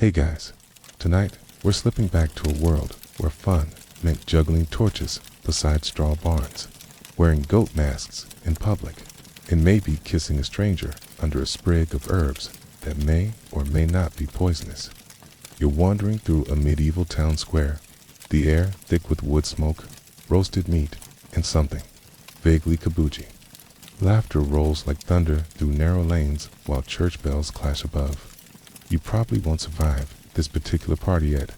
Hey guys, tonight we're slipping back to a world where fun meant juggling torches beside straw barns, wearing goat masks in public, and maybe kissing a stranger under a sprig of herbs that may or may not be poisonous. You're wandering through a medieval town square, the air thick with wood smoke, roasted meat, and something vaguely kabuki. Laughter rolls like thunder through narrow lanes while church bells clash above. You probably won't survive this particular party yet,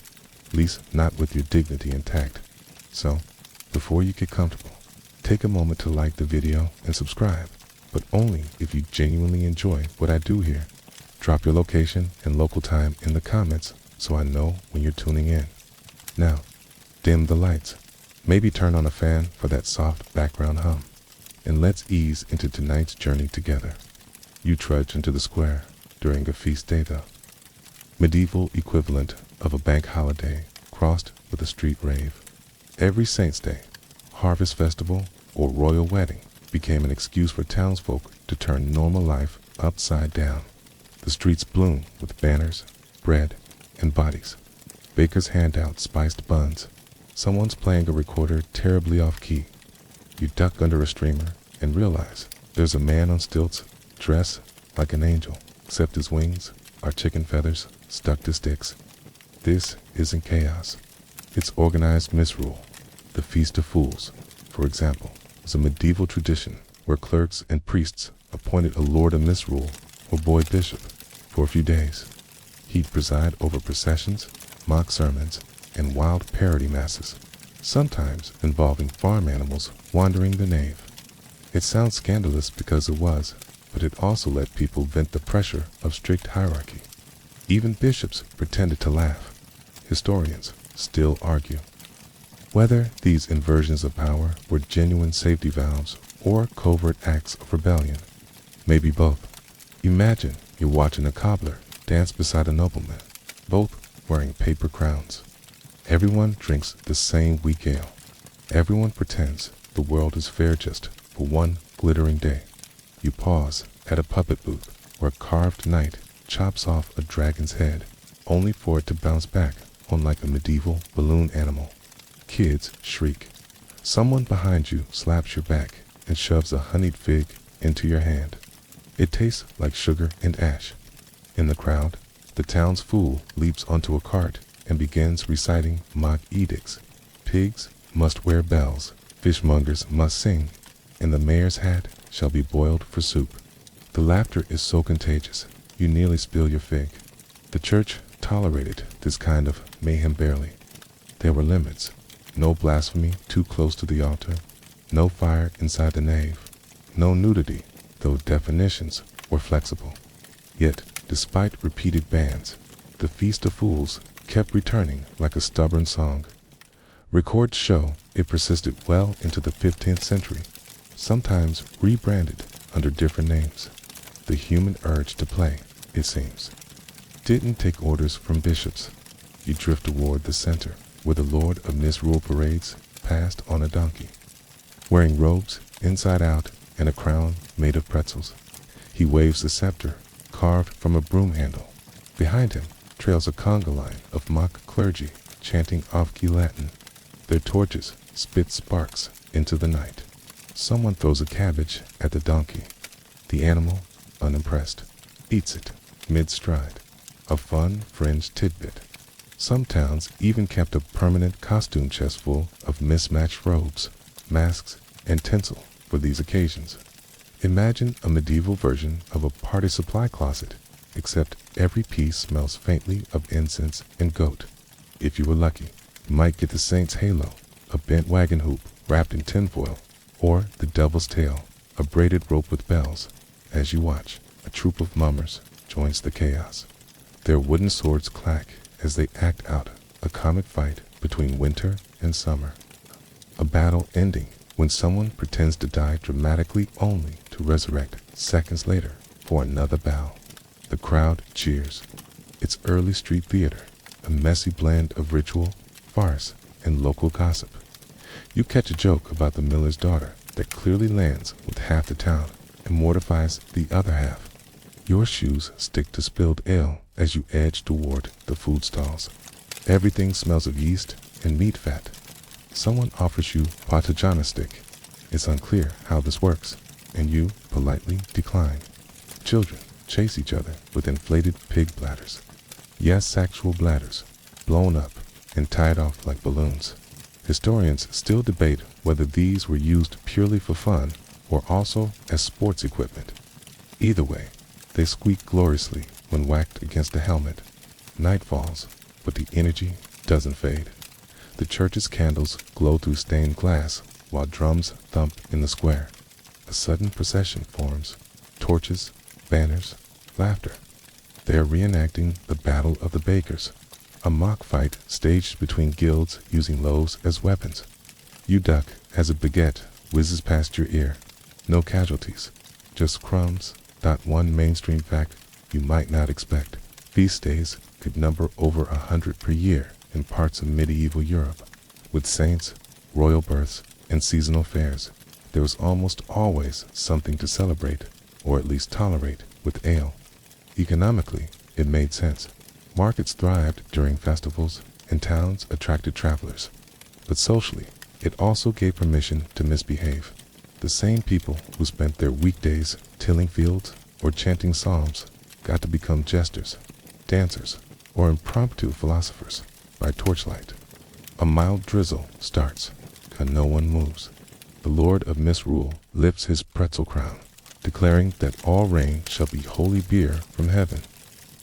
at least not with your dignity intact. So, before you get comfortable, take a moment to like the video and subscribe, but only if you genuinely enjoy what I do here. Drop your location and local time in the comments so I know when you're tuning in. Now, dim the lights, maybe turn on a fan for that soft background hum, and let's ease into tonight's journey together. You trudge into the square during a feast day though. Medieval equivalent of a bank holiday crossed with a street rave. Every Saint's Day, harvest festival, or royal wedding became an excuse for townsfolk to turn normal life upside down. The streets bloom with banners, bread, and bodies. Bakers hand out spiced buns. Someone's playing a recorder terribly off-key. You duck under a streamer and realize there's a man on stilts dressed like an angel, except his wings are chicken feathers stuck to sticks. This isn't chaos. It's organized misrule. The Feast of Fools, for example, was a medieval tradition where clerks and priests appointed a lord of misrule or boy bishop for a few days. He'd preside over processions, mock sermons, and wild parody masses, sometimes involving farm animals wandering the nave. It sounds scandalous because it was, but it also let people vent the pressure of strict hierarchy. Even bishops pretended to laugh. Historians still argue whether these inversions of power were genuine safety valves or covert acts of rebellion. Maybe both. Imagine you're watching a cobbler dance beside a nobleman, both wearing paper crowns. Everyone drinks the same weak ale. Everyone pretends the world is fair just for one glittering day. You pause at a puppet booth where a carved knight chops off a dragon's head, only for it to bounce back on like a medieval balloon animal. Kids shriek. Someone behind you slaps your back and shoves a honeyed fig into your hand. It tastes like sugar and ash. In the crowd, the town's fool leaps onto a cart and begins reciting mock edicts. Pigs must wear bells, fishmongers must sing, and the mayor's hat shall be boiled for soup. The laughter is so contagious, you nearly spill your fig. The church tolerated this kind of mayhem barely. There were limits. No blasphemy too close to the altar, no fire inside the nave, no nudity, though definitions were flexible. Yet, despite repeated bans, the Feast of Fools kept returning like a stubborn song. Records show it persisted well into the 15th century, sometimes rebranded under different names. The human urge to play, it seems, didn't take orders from bishops. You drift toward the center, where the Lord of Misrule parades past on a donkey, wearing robes inside out and a crown made of pretzels. He waves a scepter carved from a broom handle. Behind him trails a conga line of mock clergy chanting off-key Latin. Their torches spit sparks into the night. Someone throws a cabbage at the donkey. The animal, unimpressed, eats it mid-stride. A fun fringe tidbit. Some towns even kept a permanent costume chest full of mismatched robes, masks, and tinsel for these occasions. Imagine a medieval version of a party supply closet, except every piece smells faintly of incense and goat. If you were lucky, you might get the saint's halo, a bent wagon hoop wrapped in tinfoil, or the devil's tail, a braided rope with bells. As you watch, a troop of mummers joins the chaos. Their wooden swords clack as they act out a comic fight between winter and summer. A battle ending when someone pretends to die dramatically only to resurrect seconds later for another bow. The crowd cheers. It's early street theater, a messy blend of ritual, farce, and local gossip. You catch a joke about the miller's daughter that clearly lands with half the town and mortifies the other half. Your shoes stick to spilled ale as you edge toward the food stalls. Everything smells of yeast and meat fat. Someone offers you patlıcan stick. It's unclear how this works, and you politely decline. Children chase each other with inflated pig bladders. Yes, actual bladders, blown up and tied off like balloons. Historians still debate whether these were used purely for fun or also as sports equipment. Either way, they squeak gloriously when whacked against a helmet. Night falls, but the energy doesn't fade. The church's candles glow through stained glass while drums thump in the square. A sudden procession forms. Torches, banners, laughter. They are reenacting the Battle of the Bakers, a mock fight staged between guilds using loaves as weapons. You duck as a baguette whizzes past your ear. No casualties, just crumbs. One mainstream fact you might not expect. Feast days could number over 100 per year in parts of medieval Europe. With saints, royal births, and seasonal fairs, there was almost always something to celebrate, or at least tolerate, with ale. Economically, it made sense. Markets thrived during festivals, and towns attracted travelers. But socially, it also gave permission to misbehave. The same people who spent their weekdays tilling fields or chanting psalms got to become jesters, dancers, or impromptu philosophers by torchlight. A mild drizzle starts, and no one moves. The Lord of Misrule lifts his pretzel crown, declaring that all rain shall be holy beer from heaven.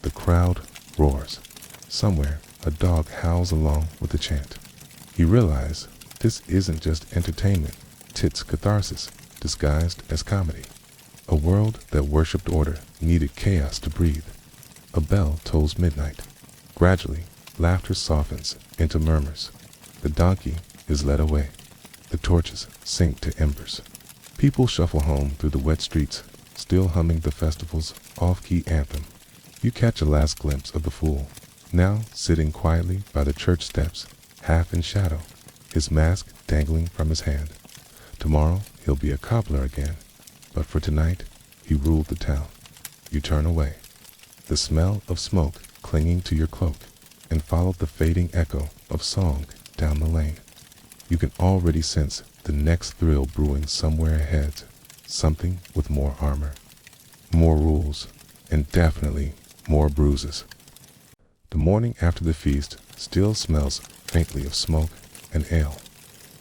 The crowd roars. Somewhere, a dog howls along with the chant. You realize this isn't just entertainment, it's catharsis disguised as comedy. A world that worshipped order needed chaos to breathe. A bell tolls midnight. Gradually, laughter softens into murmurs. The donkey is led away. The torches sink to embers. People shuffle home through the wet streets, still humming the festival's off-key anthem. You catch a last glimpse of the fool, now sitting quietly by the church steps, half in shadow, his mask dangling from his hand. Tomorrow he'll be a cobbler again, but for tonight he ruled the town. You turn away, the smell of smoke clinging to your cloak, and follow the fading echo of song down the lane. You can already sense the next thrill brewing somewhere ahead, something with more armor, more rules, and definitely more bruises. The morning after the feast still smells faintly of smoke and ale.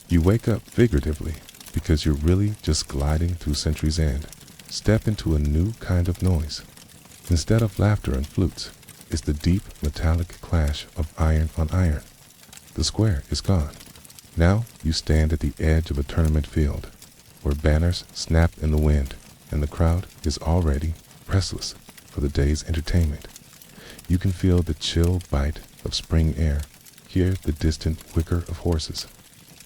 You wake up figuratively because you're really just gliding through Century's End. Step into a new kind of noise. Instead of laughter and flutes, it's the deep metallic clash of iron on iron. The square is gone. Now you stand at the edge of a tournament field, where banners snap in the wind, and the crowd is already restless for the day's entertainment. You can feel the chill bite of spring air, hear the distant whicker of horses.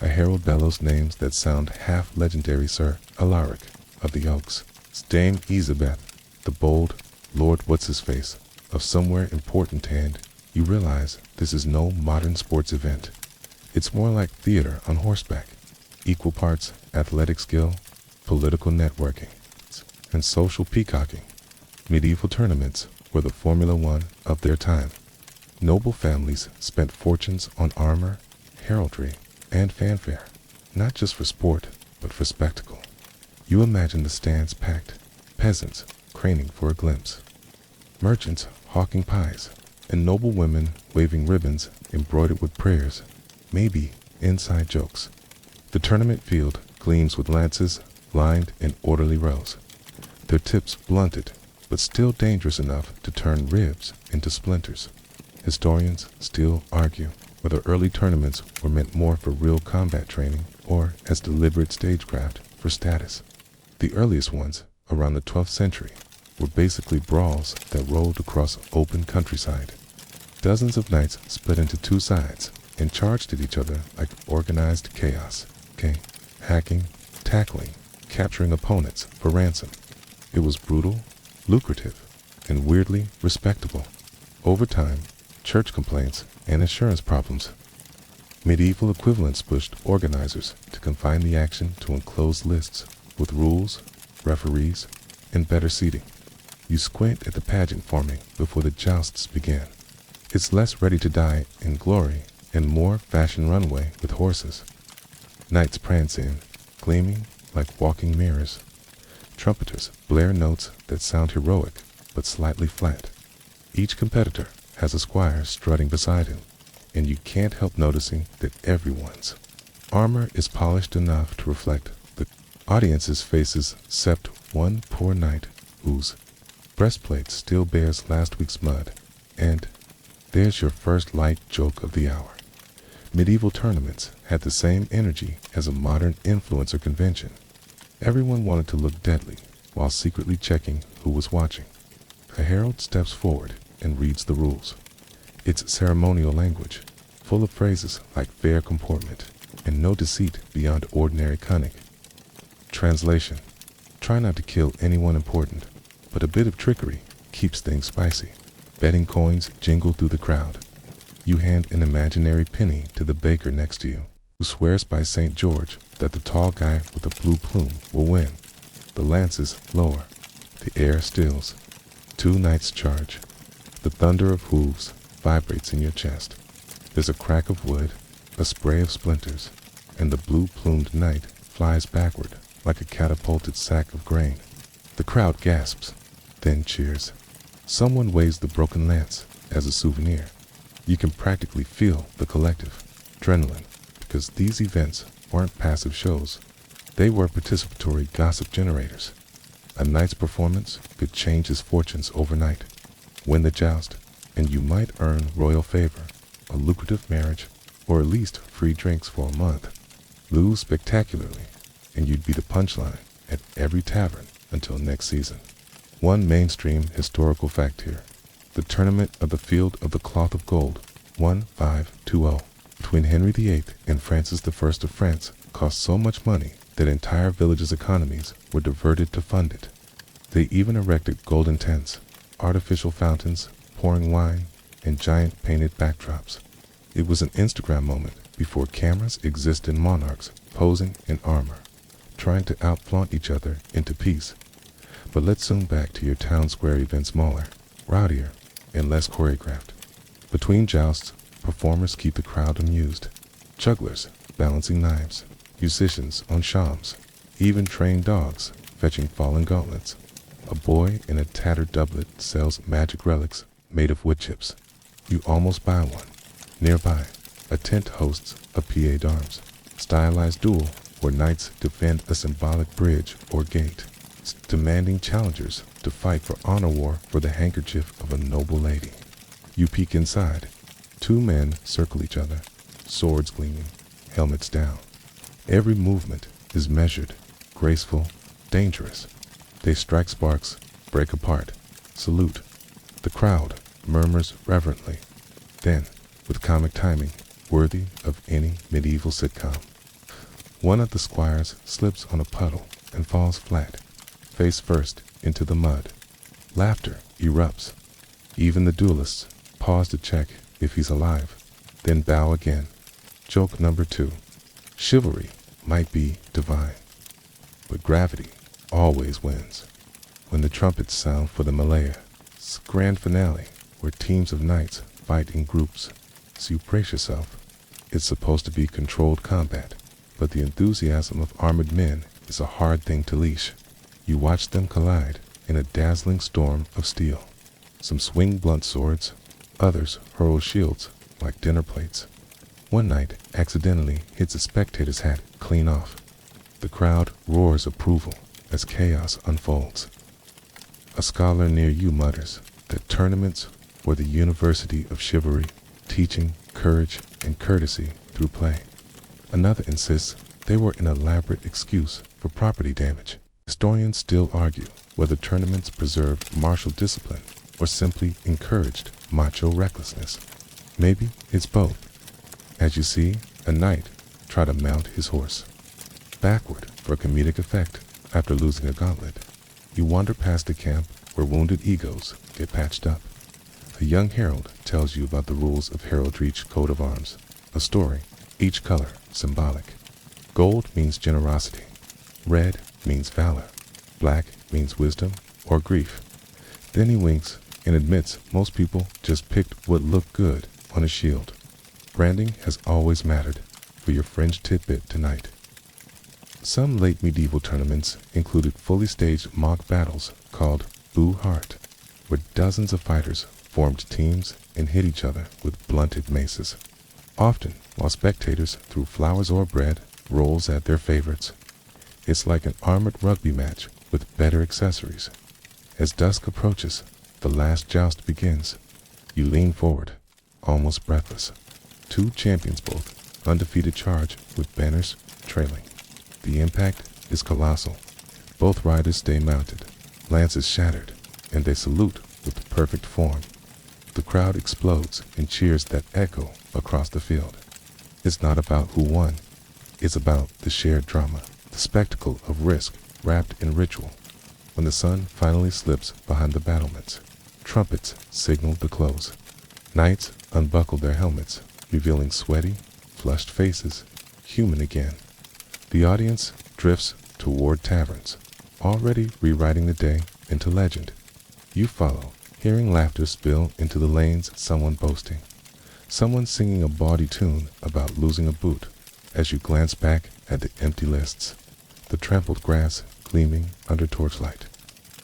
A herald bellows names that sound half legendary: Sir Alaric of the Oaks, Dame Elizabeth, the bold Lord What's-His-Face of somewhere important, and you realize this is no modern sports event. It's more like theater on horseback, equal parts athletic skill, political networking, and social peacocking. Medieval tournaments were the Formula One of their time. Noble families spent fortunes on armor, heraldry, and fanfare, not just for sport, but for spectacle. You imagine the stands packed, peasants craning for a glimpse, merchants hawking pies, and noble women waving ribbons embroidered with prayers, maybe inside jokes. The tournament field gleams with lances lined in orderly rows, their tips blunted, but still dangerous enough to turn ribs into splinters. Historians still argue whether early tournaments were meant more for real combat training or as deliberate stagecraft for status. The earliest ones, around the 12th century, were basically brawls that rolled across open countryside. Dozens of knights split into two sides and charged at each other like organized chaos. Hacking, tackling, capturing opponents for ransom. It was brutal, lucrative, and weirdly respectable. Over time, church complaints and insurance problems, medieval equivalents pushed organizers to confine the action to enclosed lists with rules, referees, and better seating. You squint at the pageant forming before the jousts begin. It's less ready to die in glory and more fashion runway with horses. Knights prance in, gleaming like walking mirrors. Trumpeters blare notes that sound heroic but slightly flat. Each competitor has a squire strutting beside him, and you can't help noticing that everyone's armor is polished enough to reflect the audience's faces except one poor knight whose breastplate still bears last week's mud. And there's your first light joke of the hour. Medieval tournaments had the same energy as a modern influencer convention. Everyone wanted to look deadly while secretly checking who was watching. A herald steps forward and reads the rules. It's ceremonial language, full of phrases like fair comportment and no deceit beyond ordinary cunning. Translation: try not to kill anyone important, but a bit of trickery keeps things spicy. Betting coins jingle through the crowd. You hand an imaginary penny to the baker next to you, who swears by St. George that the tall guy with the blue plume will win. The lances lower. The air stills. 2 knights charge. The thunder of hooves vibrates in your chest. There's a crack of wood, a spray of splinters, and the blue-plumed knight flies backward like a catapulted sack of grain. The crowd gasps, then cheers. Someone waves the broken lance as a souvenir. You can practically feel the collective adrenaline, because these events weren't passive shows. They were participatory gossip generators. A knight's performance could change his fortunes overnight. Win the joust, and you might earn royal favor, a lucrative marriage, or at least free drinks for a month. Lose spectacularly, and you'd be the punchline at every tavern until next season. One mainstream historical fact here. The tournament of the Field of the Cloth of Gold, 1520, between Henry VIII and Francis I of France, cost so much money that entire villages' economies were diverted to fund it. They even erected golden tents, artificial fountains, pouring wine, and giant painted backdrops. It was an Instagram moment before cameras existed. Monarchs posing in armor, trying to outflaunt each other into peace. But let's zoom back to your town square event, smaller, rowdier, and less choreographed. Between jousts, performers keep the crowd amused. Jugglers balancing knives, musicians on shawms, even trained dogs fetching fallen gauntlets. A boy in a tattered doublet sells magic relics made of wood chips. You almost buy one. Nearby, a tent hosts a PA d'armes, stylized duel where knights defend a symbolic bridge or gate, demanding challengers to fight for honor war for the handkerchief of a noble lady. You peek inside. 2 men circle each other, swords gleaming, helmets down. Every movement is measured, graceful, dangerous. They strike sparks, break apart, salute. The crowd murmurs reverently. Then, with comic timing, worthy of any medieval sitcom, one of the squires slips on a puddle and falls flat, face first into the mud. Laughter erupts. Even the duelists pause to check if he's alive, then bow again. Joke number 2. Chivalry might be divine, but gravity always wins. When the trumpets sound for the Malaya's grand finale, where teams of knights fight in groups, so you brace yourself. It's supposed to be controlled combat, but the enthusiasm of armored men is a hard thing to leash. You watch them collide in a dazzling storm of steel. Some swing blunt swords, others hurl shields like dinner plates. One knight accidentally hits a spectator's hat clean off. The crowd roars approval as chaos unfolds. A scholar near you mutters that tournaments were the university of chivalry, teaching courage and courtesy through play. Another insists they were an elaborate excuse for property damage. Historians still argue whether tournaments preserved martial discipline or simply encouraged macho recklessness. Maybe it's both. As you see, a knight try to mount his horse backward for comedic effect after losing a gauntlet. You wander past a camp where wounded egos get patched up. A young herald tells you about the rules of heraldry's coat of arms, a story, each color symbolic. Gold means generosity. Red means valor. Black means wisdom or grief. Then he winks and admits most people just picked what looked good on a shield. Branding has always mattered for your fringe tidbit tonight. Some late medieval tournaments included fully staged mock battles called Boo Heart, where dozens of fighters formed teams and hit each other with blunted maces, often while spectators threw flowers or bread, rolls at their favorites. It's like an armored rugby match with better accessories. As dusk approaches, the last joust begins. You lean forward, almost breathless. Two champions both, undefeated, charge with banners trailing. The impact is colossal. Both riders stay mounted, lances shattered, and they salute with perfect form. The crowd explodes in cheers that echo across the field. It's not about who won. It's about the shared drama, the spectacle of risk wrapped in ritual. When the sun finally slips behind the battlements, trumpets signal the close. Knights unbuckle their helmets, revealing sweaty, flushed faces, human again. The audience drifts toward taverns, already rewriting the day into legend. You follow, hearing laughter spill into the lanes, someone boasting, someone singing a bawdy tune about losing a boot, as you glance back at the empty lists, the trampled grass gleaming under torchlight.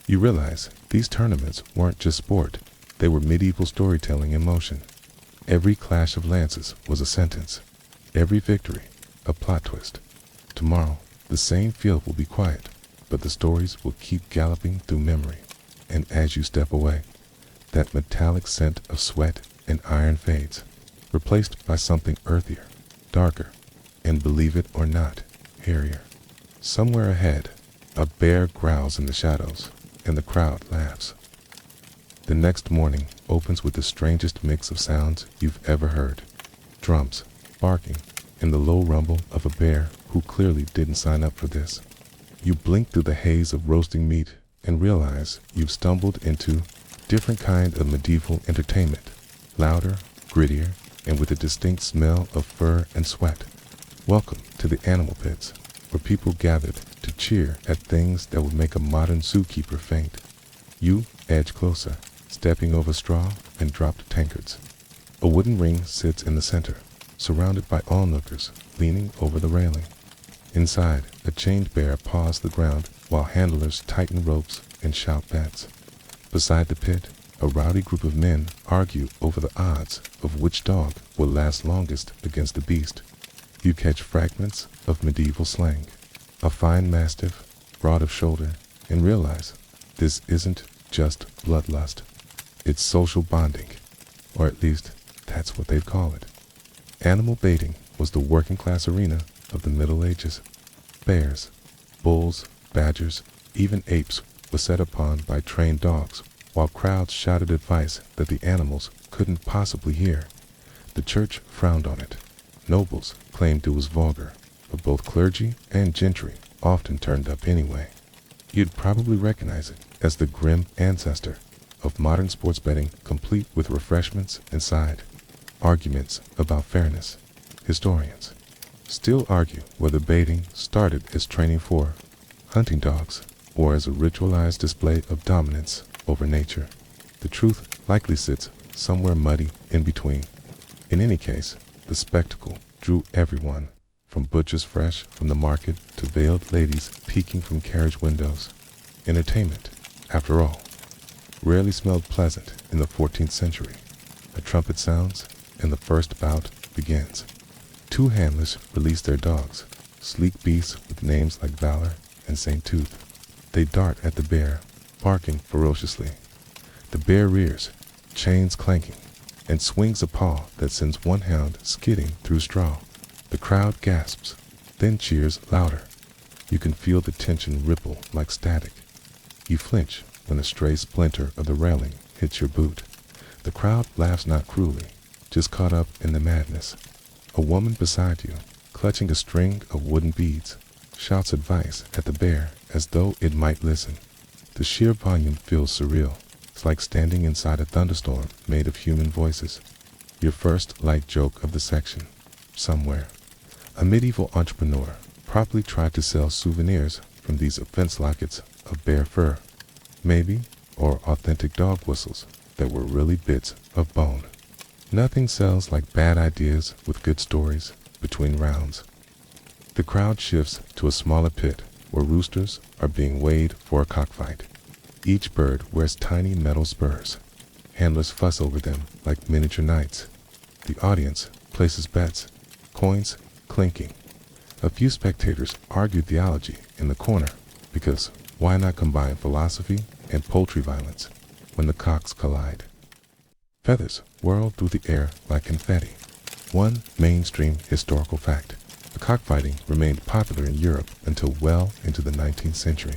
You realize these tournaments weren't just sport, they were medieval storytelling in motion. Every clash of lances was a sentence, every victory a plot twist. Tomorrow, the same field will be quiet, but the stories will keep galloping through memory. And as you step away, that metallic scent of sweat and iron fades, replaced by something earthier, darker, and believe it or not, hairier. Somewhere ahead, a bear growls in the shadows, and the crowd laughs. The next morning opens with the strangest mix of sounds you've ever heard. Drums, barking, and the low rumble of a bear who clearly didn't sign up for this. You blink through the haze of roasting meat and realize you've stumbled into a different kind of medieval entertainment, louder, grittier, and with a distinct smell of fur and sweat. Welcome to the animal pits, where people gathered to cheer at things that would make a modern zookeeper faint. You edge closer, stepping over straw and dropped tankards. A wooden ring sits in the center, surrounded by onlookers leaning over the railing. Inside, a chained bear paws the ground while handlers tighten ropes and shout bets. Beside the pit, a rowdy group of men argue over the odds of which dog will last longest against the beast. You catch fragments of medieval slang, a fine mastiff, broad of shoulder, and realize this isn't just bloodlust. It's social bonding, or at least that's what they'd call it. Animal baiting was the working class arena of the Middle Ages. Bears, bulls, badgers, even apes were set upon by trained dogs, while crowds shouted advice that the animals couldn't possibly hear. The church frowned on it. Nobles claimed it was vulgar, but both clergy and gentry often turned up anyway. You'd probably recognize it as the grim ancestor of modern sports betting, complete with refreshments inside. Arguments about fairness. Historians still argue whether baiting started as training for hunting dogs or as a ritualized display of dominance over nature. The truth likely sits somewhere muddy in between. In any case, the spectacle drew everyone, from butchers fresh from the market to veiled ladies peeking from carriage windows. Entertainment, after all, rarely smelled pleasant in the 14th century. A trumpet sounds, and the first bout begins. Two handlers release their dogs, sleek beasts with names like Valor and St. Tooth. They dart at the bear, barking ferociously. The bear rears, chains clanking, and swings a paw that sends one hound skidding through straw. The crowd gasps, then cheers louder. You can feel the tension ripple like static. You flinch when a stray splinter of the railing hits your boot. The crowd laughs not cruelly, just caught up in the madness. A woman beside you, clutching a string of wooden beads, shouts advice at the bear as though it might listen. The sheer volume feels surreal. It's like standing inside a thunderstorm made of human voices. Your first light joke of the section. Somewhere, a medieval entrepreneur probably tried to sell souvenirs from these offense lockets of bear fur. Maybe, or authentic dog whistles that were really bits of bone. Nothing sells like bad ideas with good stories between rounds. The crowd shifts to a smaller pit where roosters are being weighed for a cockfight. Each bird wears tiny metal spurs. Handlers fuss over them like miniature knights. The audience places bets, coins clinking. A few spectators argue theology in the corner because why not combine philosophy and poultry violence when the cocks collide? Feathers whirl through the air like confetti. One mainstream historical fact: the cockfighting remained popular in Europe until well into the 19th century,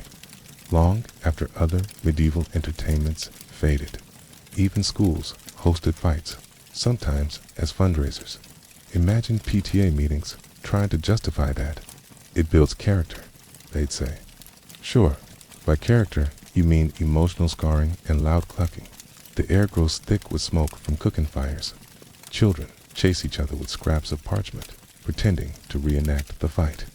long after other medieval entertainments faded. Even schools hosted fights, sometimes as fundraisers. Imagine PTA meetings trying to justify that. It builds character, they'd say. Sure, by character you mean emotional scarring and loud clucking. The air grows thick with smoke from cooking fires. Children chase each other with scraps of parchment, pretending to reenact the fight.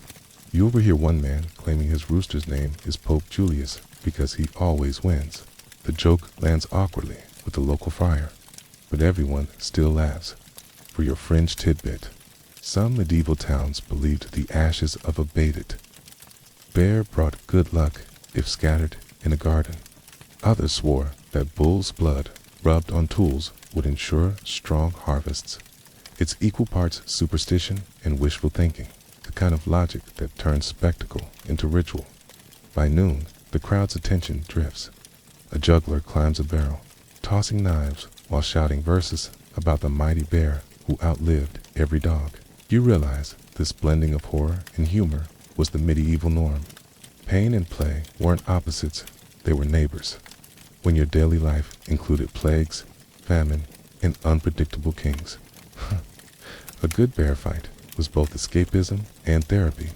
You overhear one man claiming his rooster's name is Pope Julius because he always wins. The joke lands awkwardly with the local friar, but everyone still laughs. For your fringe tidbit, some medieval towns believed the ashes of a baited bear brought good luck if scattered in a garden. Others swore that bull's blood rubbed on tools would ensure strong harvests. It's equal parts superstition and wishful thinking, the kind of logic that turns spectacle into ritual. By noon, the crowd's attention drifts. A juggler climbs a barrel, tossing knives while shouting verses about the mighty bear who outlived every dog. You realize this blending of horror and humor was the medieval norm. Pain and play weren't opposites, they were neighbors. When your daily life included plagues, famine, and unpredictable kings. A good bear fight was both escapism and therapy.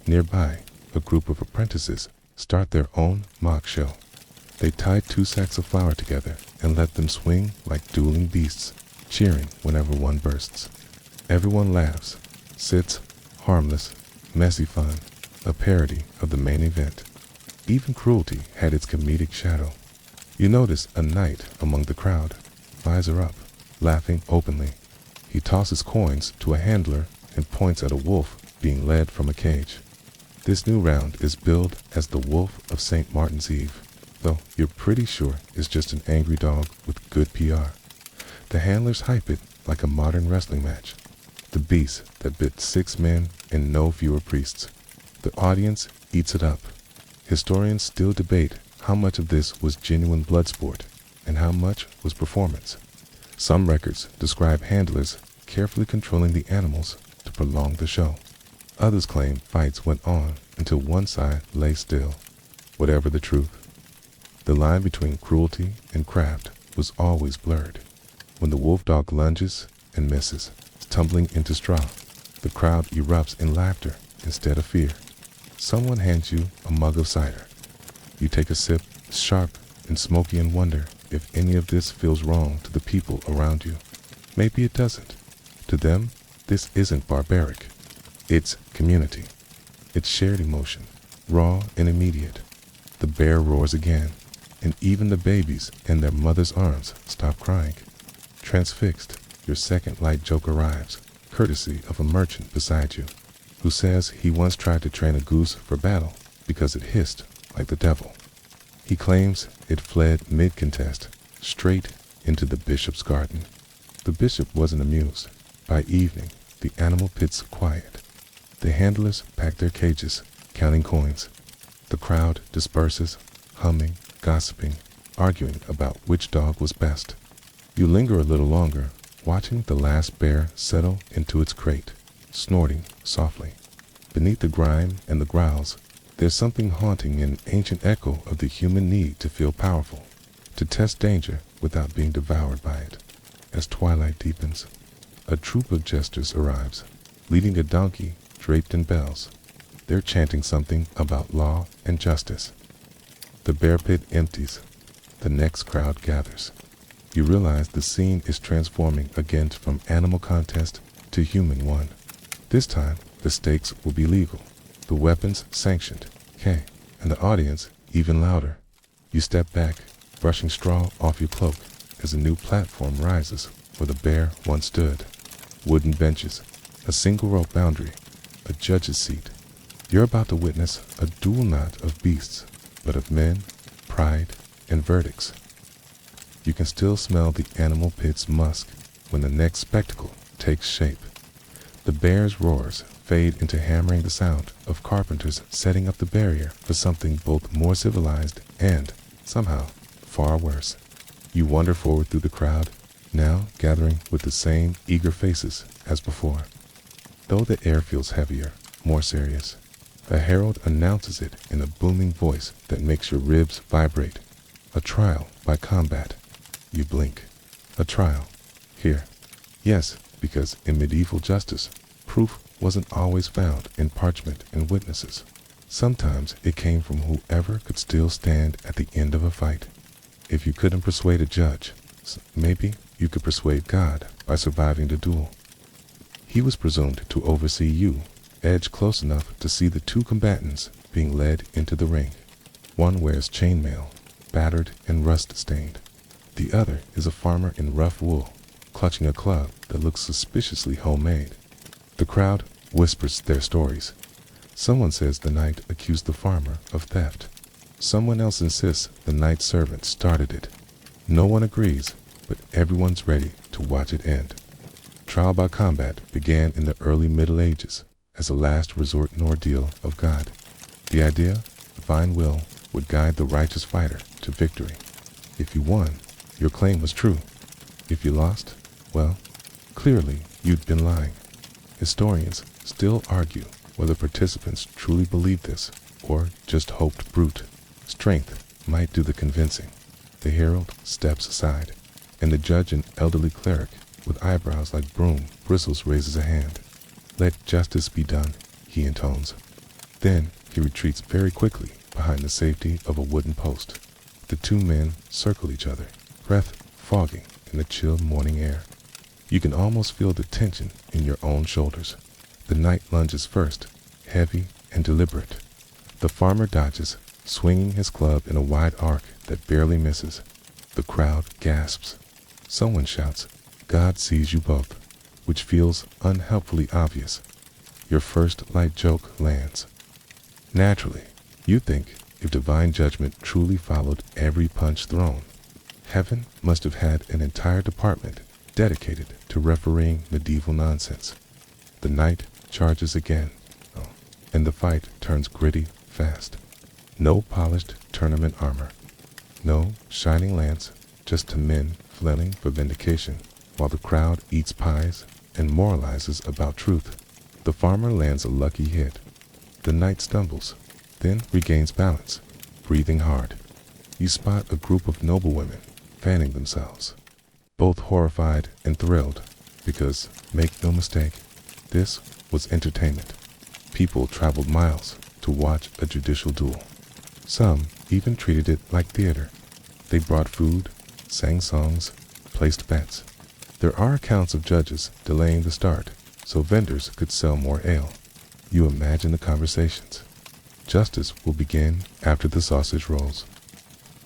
Nearby, a group of apprentices start their own mock show. They tie 2 sacks of flour together and let them swing like dueling beasts, cheering whenever one bursts. Everyone laughs, sits, harmless, messy fun, a parody of the main event. Even cruelty had its comedic shadow. You notice a knight among the crowd, visor up, laughing openly. He tosses coins to a handler and points at a wolf being led from a cage. This new round is billed as the Wolf of St. Martin's Eve, though you're pretty sure it's just an angry dog with good PR. The handlers hype it like a modern wrestling match. The beast that bit 6 men and no fewer priests. The audience eats it up. Historians still debate how much of this was genuine blood sport and how much was performance. Some records describe handlers carefully controlling the animals to prolong the show. Others claim fights went on until one side lay still. Whatever the truth, the line between cruelty and craft was always blurred. When the wolf dog lunges and misses, tumbling into straw, the crowd erupts in laughter instead of fear. Someone hands you a mug of cider. You take a sip, sharp and smoky, and wonder if any of this feels wrong to the people around you. Maybe it doesn't. To them, this isn't barbaric. It's community. It's shared emotion, raw and immediate. The bear roars again, and even the babies in their mother's arms stop crying. Transfixed, your second light joke arrives, courtesy of a merchant beside you, who says he once tried to train a goose for battle because it hissed like the devil. He claims it fled mid-contest, straight into the bishop's garden. The bishop wasn't amused. By evening, the animal pit's quiet. The handlers pack their cages, counting coins. The crowd disperses, humming, gossiping, arguing about which dog was best. You linger a little longer, watching the last bear settle into its crate, snorting softly. Beneath the grime and the growls, there's something haunting, an ancient echo of the human need to feel powerful, to test danger without being devoured by it. As twilight deepens, a troop of jesters arrives, leading a donkey draped in bells. They're chanting something about law and justice. The bear pit empties. The next crowd gathers. You realize the scene is transforming again from animal contest to human one. This time, the stakes will be legal, the weapons sanctioned, and the audience even louder. You step back, brushing straw off your cloak as a new platform rises where the bear once stood. Wooden benches, a single rope boundary, a judge's seat. You're about to witness a duel not of beasts, but of men, pride, and verdicts. You can still smell the animal pit's musk when the next spectacle takes shape. The bear's roars fade into hammering the sound of carpenters setting up the barrier for something both more civilized and, somehow, far worse. You wander forward through the crowd, now gathering with the same eager faces as before. Though the air feels heavier, more serious, the herald announces it in a booming voice that makes your ribs vibrate. A trial by combat. You blink. A trial. Here. Yes, because in medieval justice, proof wasn't always found in parchment and witnesses. Sometimes it came from whoever could still stand at the end of a fight. If you couldn't persuade a judge, maybe you could persuade God by surviving the duel. He was presumed to oversee you, edged close enough to see the two combatants being led into the ring. One wears chainmail, battered and rust-stained. The other is a farmer in rough wool, clutching a club that looks suspiciously homemade. The crowd whispers their stories. Someone says the knight accused the farmer of theft. Someone else insists the knight's servant started it. No one agrees, but everyone's ready to watch it end. Trial by combat began in the early Middle Ages as a last resort and ordeal of God. The idea, divine will, would guide the righteous fighter to victory. If you won, your claim was true. If you lost, well, clearly you'd been lying. Historians still argue whether participants truly believed this or just hoped brute strength might do the convincing. The herald steps aside, and the judge, an elderly cleric with eyebrows like broom bristles, raises a hand. "Let justice be done," he intones. Then he retreats very quickly behind the safety of a wooden post. The two men circle each other, breath fogging in the chill morning air. You can almost feel the tension in your own shoulders. The knight lunges first, heavy and deliberate. The farmer dodges, swinging his club in a wide arc that barely misses. The crowd gasps. Someone shouts, "God sees you both," which feels unhelpfully obvious. Your first light joke lands. Naturally, you think if divine judgment truly followed every punch thrown, heaven must have had an entire department dedicated to refereeing medieval nonsense. The knight charges again, and the fight turns gritty fast. No polished tournament armor, no shining lance, just 2 men flailing for vindication, while the crowd eats pies and moralizes about truth. The farmer lands a lucky hit. The knight stumbles, then regains balance, breathing hard. You spot a group of noblewomen fanning themselves, both horrified and thrilled, because, make no mistake, this was entertainment. People traveled miles to watch a judicial duel. Some even treated it like theater. They brought food, sang songs, placed bets. There are accounts of judges delaying the start so vendors could sell more ale. You imagine the conversations. Justice will begin after the sausage rolls.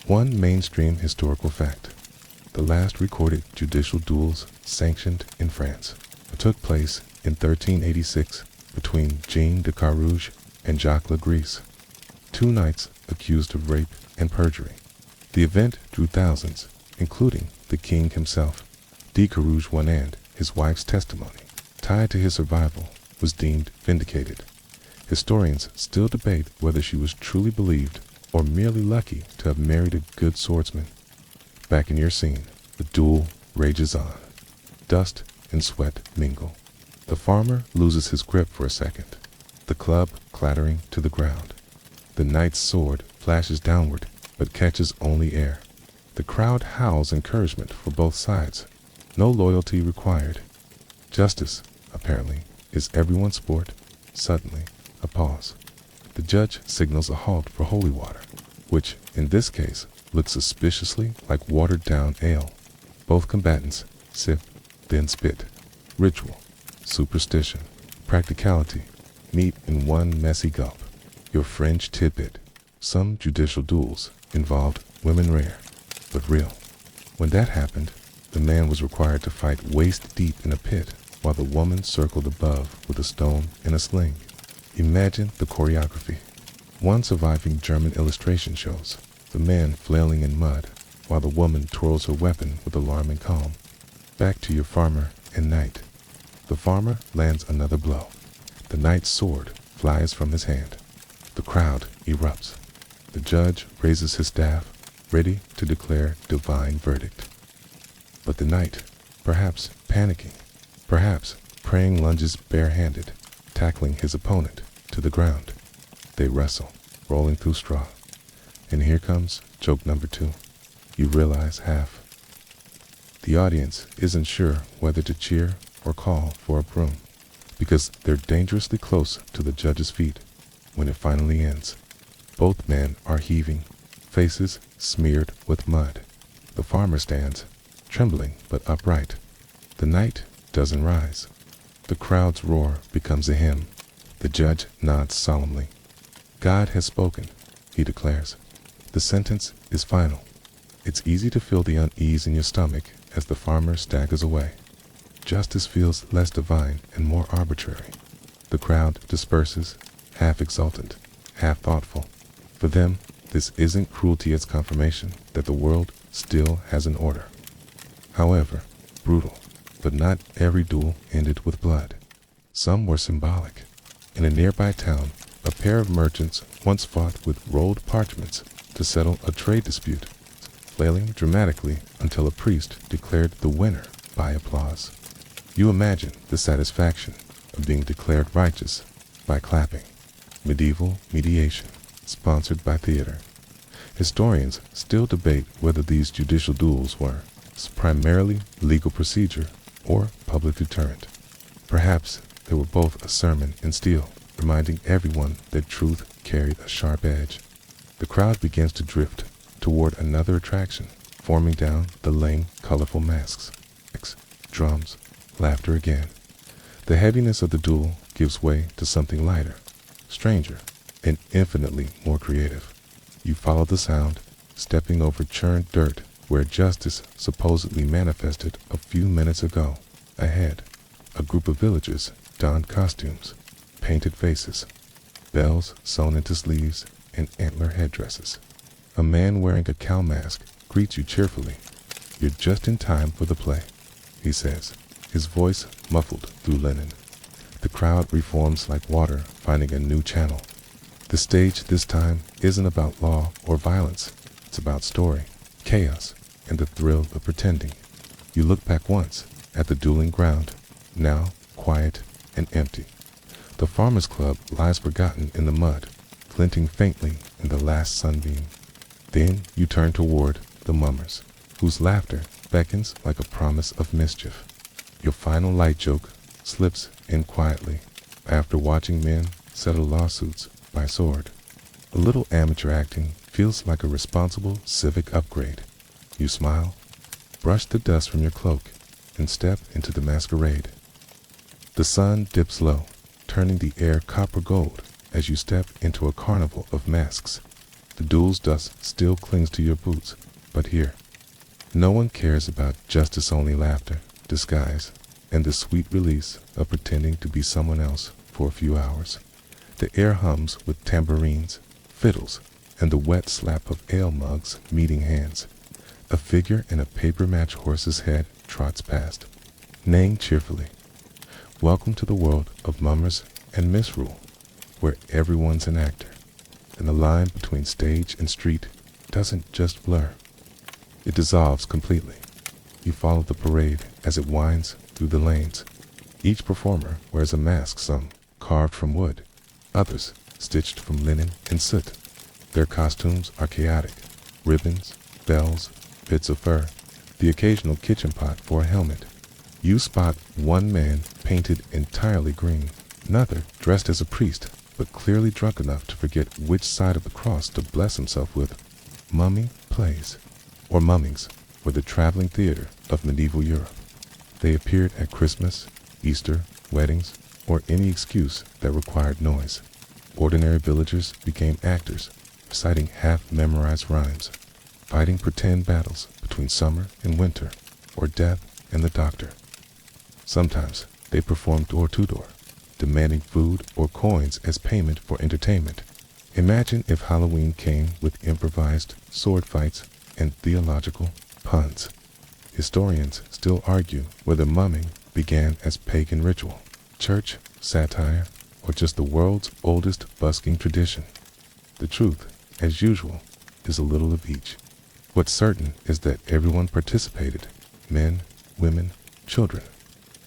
One mainstream historical fact: the last recorded judicial duels sanctioned in France took place in 1386 between Jean de Carouge and Jacques Le Gris, 2 knights accused of rape and perjury. The event drew thousands, including the king himself. De Carouge won, and his wife's testimony, tied to his survival, was deemed vindicated. Historians still debate whether she was truly believed or merely lucky to have married a good swordsman. Back in your scene, the duel rages on. Dust and sweat mingle. The farmer loses his grip for a second, the club clattering to the ground. The knight's sword flashes downward, but catches only air. The crowd howls encouragement for both sides. No loyalty required. Justice, apparently, is everyone's sport. Suddenly, a pause. The judge signals a halt for holy water, which, in this case, looks suspiciously like watered-down ale. Both combatants sip, then spit. Ritual, superstition, practicality meet in one messy gulp. Your fringe tidbit: some judicial duels involved women rare. but real. When that happened, the man was required to fight waist deep in a pit while the woman circled above with a stone and a sling. Imagine the choreography. One surviving German illustration shows the man flailing in mud while the woman twirls her weapon with alarming calm. Back to your farmer and knight. The farmer lands another blow. The knight's sword flies from his hand. The crowd erupts. The judge raises his staff, ready to declare divine verdict. But the knight, perhaps panicking, perhaps praying, lunges barehanded, tackling his opponent to the ground. They wrestle, rolling through straw. And here comes joke number 2. You realize half. The audience isn't sure whether to cheer or call for a broom, because they're dangerously close to the judge's feet when it finally ends. Both men are heaving, faces smeared with mud. The farmer stands, trembling but upright. The knight doesn't rise. The crowd's roar becomes a hymn. The judge nods solemnly. God has spoken, he declares. The sentence is final. It's easy to feel the unease in your stomach as the farmer staggers away. Justice feels less divine and more arbitrary. The crowd disperses, half exultant, half thoughtful. For them, this isn't cruelty, it's confirmation that the world still has an order. However, brutal, but not every duel ended with blood. Some were symbolic. In a nearby town, a pair of merchants once fought with rolled parchments to settle a trade dispute, flailing dramatically until a priest declared the winner by applause. You imagine the satisfaction of being declared righteous by clapping. Medieval mediation, sponsored by theater. Historians still debate whether these judicial duels were primarily legal procedure or public deterrent. Perhaps they were both a sermon in steel, reminding everyone that truth carried a sharp edge. The crowd begins to drift toward another attraction, forming down the lane, colorful masks, drums, laughter again. The heaviness of the duel gives way to something lighter, stranger, and infinitely more creative. You follow the sound, stepping over churned dirt where justice supposedly manifested a few minutes ago. Ahead, a group of villagers donned costumes, painted faces, bells sewn into sleeves, and antler headdresses. A man wearing a cow mask greets you cheerfully. You're just in time for the play, he says, his voice muffled through linen. The crowd reforms like water finding a new channel. The stage this time isn't about law or violence. It's about story, chaos, and the thrill of pretending. You look back once at the dueling ground, now quiet and empty. The farmer's club lies forgotten in the mud, glinting faintly in the last sunbeam. Then you turn toward the mummers, whose laughter beckons like a promise of mischief. Your final light joke slips in quietly after watching men settle lawsuits by sword. A little amateur acting feels like a responsible civic upgrade. You smile, brush the dust from your cloak, and step into the masquerade. The sun dips low, turning the air copper gold as you step into a carnival of masks. The duel's dust still clings to your boots, but here, no one cares about justice-only laughter, disguise, and the sweet release of pretending to be someone else for a few hours. The air hums with tambourines, fiddles, and the wet slap of ale mugs meeting hands. A figure in a paper-match horse's head trots past, neighing cheerfully. Welcome to the world of mummers and misrule, where everyone's an actor, and the line between stage and street doesn't just blur. It dissolves completely. You follow the parade as it winds through the lanes. Each performer wears a mask, some carved from wood, others stitched from linen and soot. Their costumes are chaotic. Ribbons, bells, bits of fur, the occasional kitchen pot for a helmet. You spot one man painted entirely green, another dressed as a priest, but clearly drunk enough to forget which side of the cross to bless himself with. Mummy plays, or mummings, were the traveling theater of medieval Europe. They appeared at Christmas, Easter, weddings, or any excuse that required noise. Ordinary villagers became actors, reciting half-memorized rhymes. fighting pretend battles between summer and winter, or death and the doctor. Sometimes they performed door-to-door, demanding food or coins as payment for entertainment. Imagine if Halloween came with improvised sword fights and theological puns. Historians still argue whether mumming began as pagan ritual, church satire, or just the world's oldest busking tradition. The truth, as usual, is a little of each. What's certain is that everyone participated, men, women, children,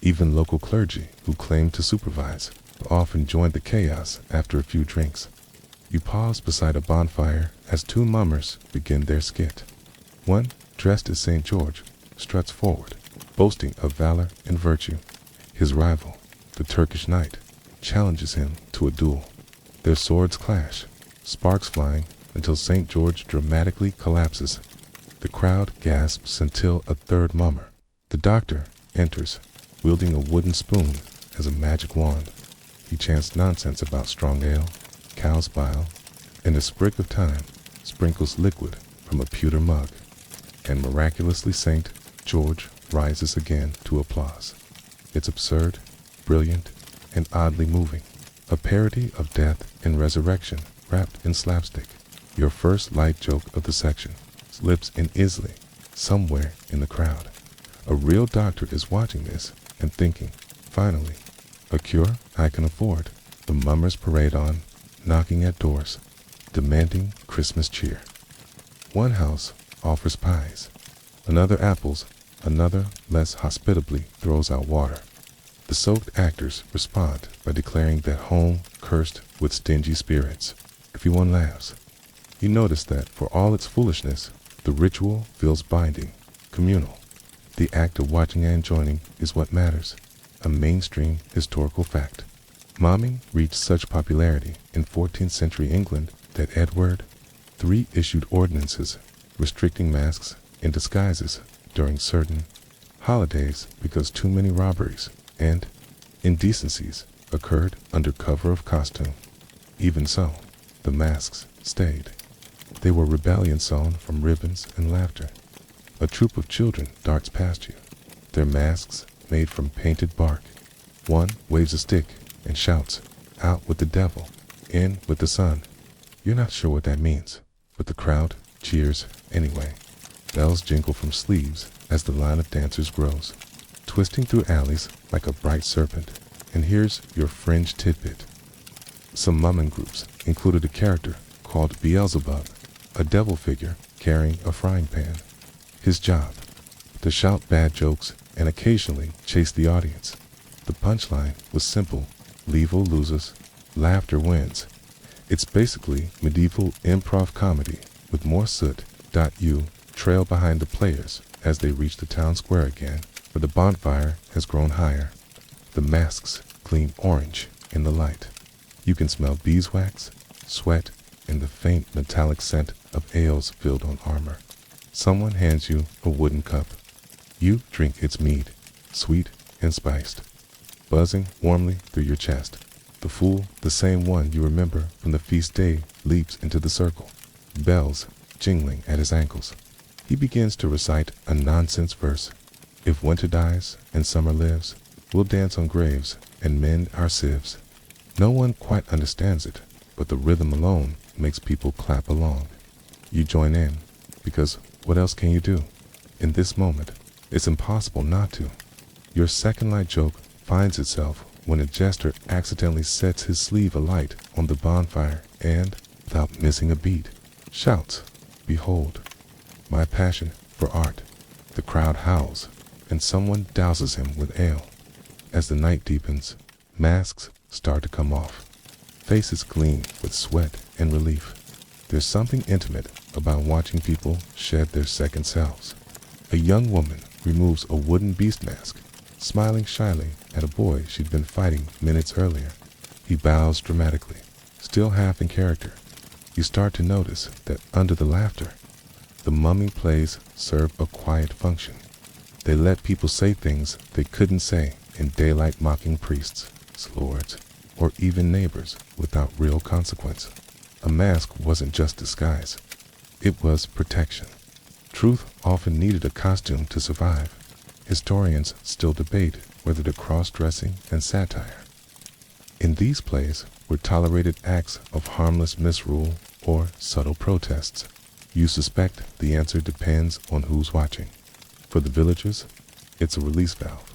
even local clergy who claimed to supervise, but often joined the chaos after a few drinks. You pause beside a bonfire as two mummers begin their skit. One, dressed as St. George, struts forward, boasting of valor and virtue. His rival, the Turkish knight, challenges him to a duel. Their swords clash, sparks flying until St. George dramatically collapses. The crowd gasps until a third mummer, the doctor, enters, wielding a wooden spoon as a magic wand. He chants nonsense about strong ale, cow's bile, and a sprig of thyme sprinkles liquid from a pewter mug, and miraculously St. George rises again to applause. It's absurd, brilliant, and oddly moving. A parody of death and resurrection wrapped in slapstick. Your first light joke of the section slips in easily somewhere in the crowd. A real doctor is watching this and thinking, finally, a cure I can afford. The mummers parade on, knocking at doors, demanding Christmas cheer. One house offers pies, another apples, another less hospitably throws out water. The soaked actors respond by declaring that home cursed with stingy spirits. Everyone laughs. You notice that for all its foolishness, the ritual feels binding, communal. The act of watching and joining is what matters, a mainstream historical fact. Mumming reached such popularity in 14th century England that Edward III issued ordinances restricting masks and disguises during certain holidays because too many robberies and indecencies occurred under cover of costume. Even so, the masks stayed. They were rebellion sewn from ribbons and laughter. A troop of children darts past you, their masks made from painted bark. One waves a stick and shouts, "Out with the devil, in with the sun." You're not sure what that means, but the crowd cheers anyway. Bells jingle from sleeves as the line of dancers grows, twisting through alleys like a bright serpent. And here's your fringe tidbit. Some mumming groups included a character called Beelzebub, a devil figure carrying a frying pan. His job, to shout bad jokes and occasionally chase the audience. The punchline was simple: Levo loses, laughter wins. It's basically medieval improv comedy with more soot. You trail behind the players as they reach the town square again, where the bonfire has grown higher. The masks gleam orange in the light. You can smell beeswax, sweat, and the faint metallic scent of ales filled on armor. Someone hands you a wooden cup. You drink its mead, sweet and spiced, buzzing warmly through your chest. The fool, the same one you remember from the feast day, leaps into the circle, bells jingling at his ankles. He begins to recite a nonsense verse. If winter dies and summer lives, we'll dance on graves and mend our sieves. No one quite understands it, but the rhythm alone makes people clap along. You join in, because what else can you do? In this moment, it's impossible not to. Your second light joke finds itself when a jester accidentally sets his sleeve alight on the bonfire and, without missing a beat, shouts, "Behold, my passion for art." The crowd howls, and someone douses him with ale. As the night deepens, masks start to come off. Faces gleam with sweat and relief. There's something intimate about watching people shed their second selves. A young woman removes a wooden beast mask, smiling shyly at a boy she'd been fighting minutes earlier. He bows dramatically, still half in character. You start to notice that under the laughter, the mumming plays serve a quiet function. They let people say things they couldn't say in daylight, mocking priests, lords, or even neighbors without real consequence. A mask wasn't just disguise. It was protection. Truth often needed a costume to survive. Historians still debate whether the cross-dressing and satire in these plays were tolerated acts of harmless misrule or subtle protests. You suspect the answer depends on who's watching. For the villagers, it's a release valve.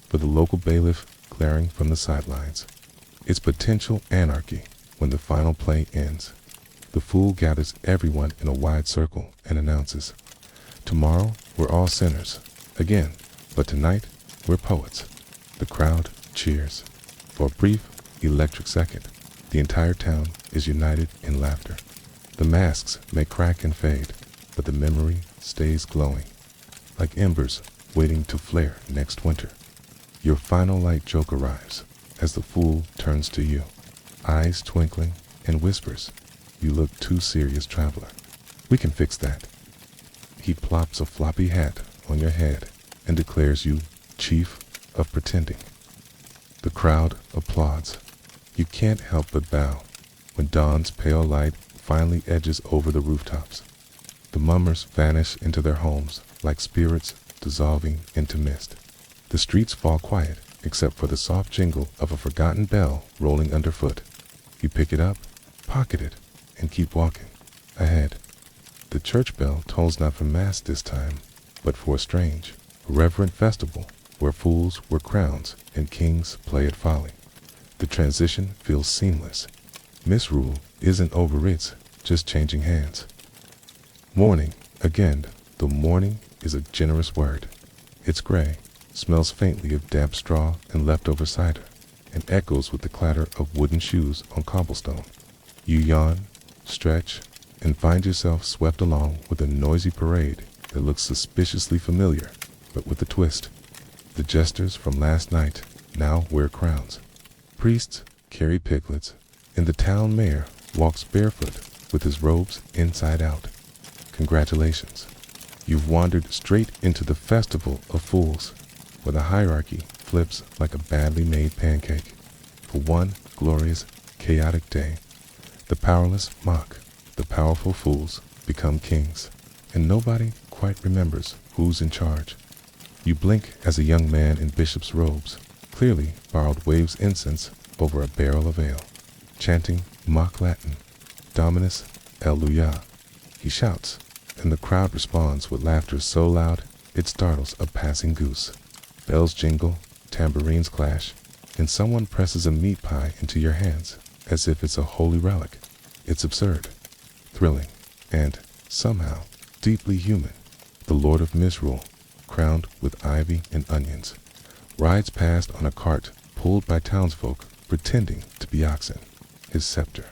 For the local bailiff glaring from the sidelines, it's potential anarchy when the final play ends. The fool gathers everyone in a wide circle and announces, "Tomorrow we're all sinners, again, but tonight we're poets." The crowd cheers. For a brief, electric second, the entire town is united in laughter. The masks may crack and fade, but the memory stays glowing, like embers waiting to flare next winter. Your final light joke arrives as the fool turns to you, eyes twinkling, and whispers, "You look too serious, traveler. We can fix that." He plops a floppy hat on your head and declares you chief of pretending. The crowd applauds. You can't help but bow when dawn's pale light finally edges over the rooftops. The mummers vanish into their homes like spirits dissolving into mist. The streets fall quiet except for the soft jingle of a forgotten bell rolling underfoot. You pick it up, pocket it, and keep walking. Ahead, the church bell tolls not for mass this time, but for a strange, reverent festival where fools wear crowns and kings play at folly. The transition feels seamless. Misrule isn't over, it's just changing hands. Morning, again, though morning is a generous word. It's gray, smells faintly of damp straw and leftover cider, and echoes with the clatter of wooden shoes on cobblestone. You yawn, stretch, and find yourself swept along with a noisy parade that looks suspiciously familiar, but with a twist. The jesters from last night now wear crowns. Priests carry piglets, and the town mayor walks barefoot with his robes inside out. Congratulations. You've wandered straight into the festival of fools, where the hierarchy flips like a badly made pancake. For one glorious, chaotic day, the powerless mock, the powerful fools become kings, and nobody quite remembers who's in charge. You blink as a young man in bishop's robes, clearly borrowed, waves incense over a barrel of ale, chanting mock Latin, Dominus Alleluia. He shouts, and the crowd responds with laughter so loud it startles a passing goose. Bells jingle, tambourines clash, and someone presses a meat pie into your hands as if it's a holy relic. It's absurd, thrilling, and, somehow, deeply human. The Lord of Misrule, crowned with ivy and onions, rides past on a cart pulled by townsfolk pretending to be oxen. His scepter,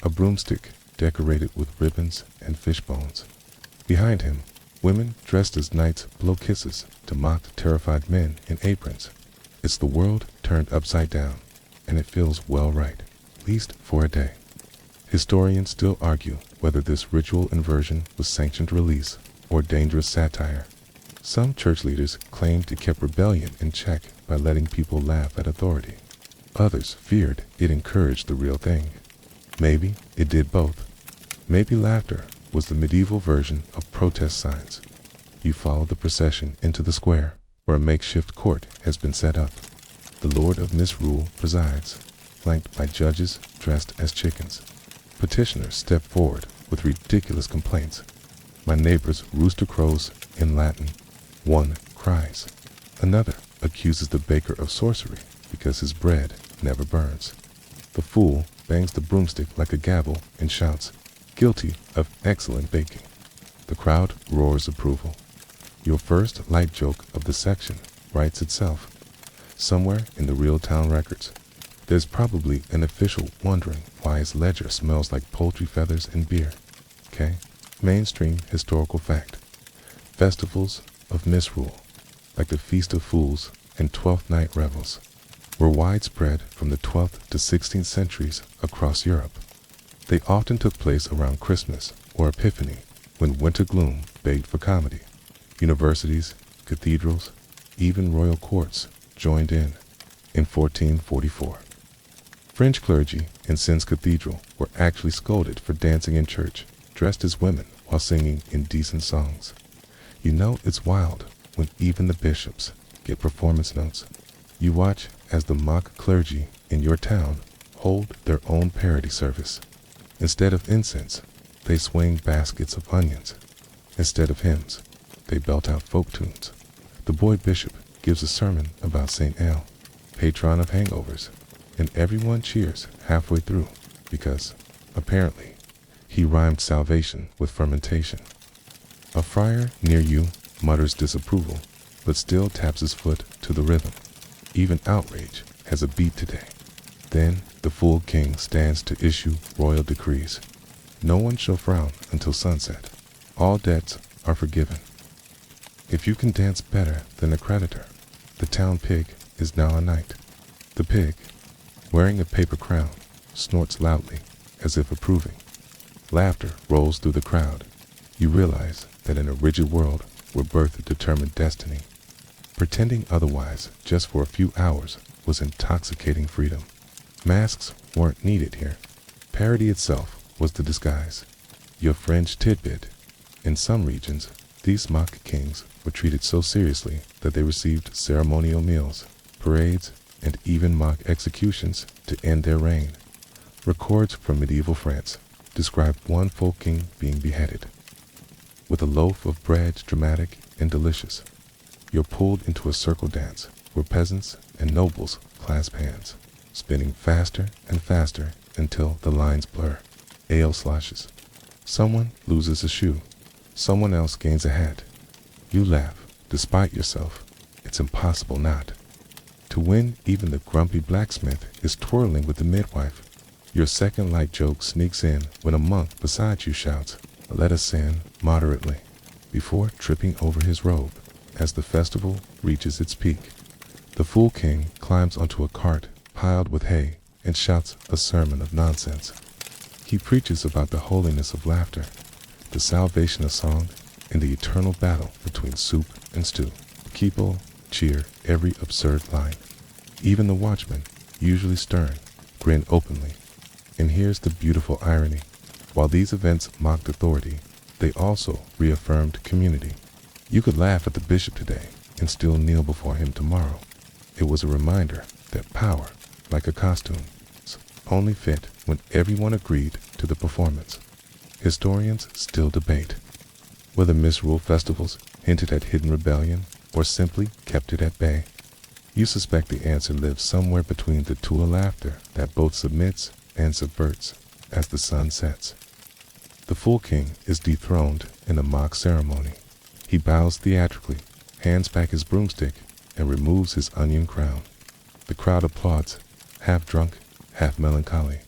a broomstick decorated with ribbons and fish bones. Behind him, women dressed as knights blow kisses to mock terrified men in aprons. It's the world turned upside down, and it feels well right, at least for a day. Historians still argue whether this ritual inversion was sanctioned release or dangerous satire. Some church leaders claimed it kept rebellion in check by letting people laugh at authority. Others feared it encouraged the real thing. Maybe it did both. Maybe laughter was the medieval version of protest signs. You follow the procession into the square, where a makeshift court has been set up. The Lord of Misrule presides, flanked by judges dressed as chickens. Petitioners step forward with ridiculous complaints. My neighbor's rooster crows in Latin. One cries. Another accuses the baker of sorcery because his bread never burns. The fool bangs the broomstick like a gavel and shouts, "Guilty of excellent baking." The crowd roars approval. Your first light joke of the section writes itself. Somewhere in the real town records, there's probably an official wondering why his ledger smells like poultry feathers and beer. Okay? Mainstream historical fact. Festivals of misrule, like the Feast of Fools and Twelfth Night Revels, were widespread from the 12th to 16th centuries across Europe. They often took place around Christmas or Epiphany, when winter gloom begged for comedy. Universities, cathedrals, even royal courts joined in 1444. French clergy in Sens Cathedral were actually scolded for dancing in church, dressed as women while singing indecent songs. You know it's wild when even the bishops get performance notes. You watch as the mock clergy in your town hold their own parody service. Instead of incense, they swing baskets of onions. Instead of hymns, they belt out folk tunes. The boy bishop gives a sermon about St. Ale, patron of hangovers, and everyone cheers halfway through because, apparently, he rhymed salvation with fermentation. A friar near you mutters disapproval, but still taps his foot to the rhythm. Even outrage has a beat today. Then the fool king stands to issue royal decrees. No one shall frown until sunset. All debts are forgiven. If you can dance better than a creditor, the town pig is now a knight. The pig, wearing a paper crown, snorts loudly as if approving. Laughter rolls through the crowd. You realize that in a rigid world where birth determined destiny, pretending otherwise just for a few hours was intoxicating freedom. Masks weren't needed here. Parody itself was the disguise. Your fringe tidbit. In some regions, these mock kings were treated so seriously that they received ceremonial meals, parades, and even mock executions to end their reign. Records from medieval France describe one folk king being beheaded. With a loaf of bread dramatic and delicious, you're pulled into a circle dance where peasants and nobles clasp hands, spinning faster and faster until the lines blur. Ale sloshes. Someone loses a shoe. Someone else gains a hat. You laugh, despite yourself. It's impossible not. To win, even the grumpy blacksmith is twirling with the midwife. Your second light joke sneaks in when a monk beside you shouts, "Let us in moderately," before tripping over his robe as the festival reaches its peak. The fool king climbs onto a cart piled with hay and shouts a sermon of nonsense. He preaches about the holiness of laughter, the salvation of song, and the eternal battle between soup and stew. People cheer every absurd line. Even the watchmen, usually stern, grin openly. And here's the beautiful irony. While these events mocked authority, they also reaffirmed community. You could laugh at the bishop today and still kneel before him tomorrow. It was a reminder that power, like a costume, only fit when everyone agreed to the performance. Historians still debate whether misrule festivals hinted at hidden rebellion or simply kept it at bay. You suspect the answer lives somewhere between the two, a laughter that both submits and subverts as the sun sets. The fool king is dethroned in a mock ceremony. He bows theatrically, hands back his broomstick, and removes his onion crown. The crowd applauds, half drunk, half melancholy.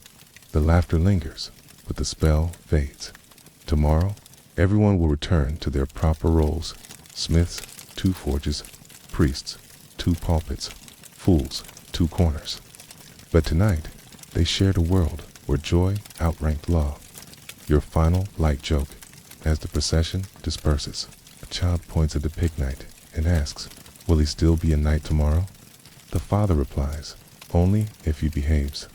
The laughter lingers, but the spell fades. Tomorrow, everyone will return to their proper roles. Smiths, 2 forges; priests, 2 pulpits; fools, 2 corners. But tonight, they shared a world where joy outranked law. Your final light joke, as the procession disperses. A child points at the pig knight and asks, "Will he still be a knight tomorrow?" The father replies, "Only if he behaves."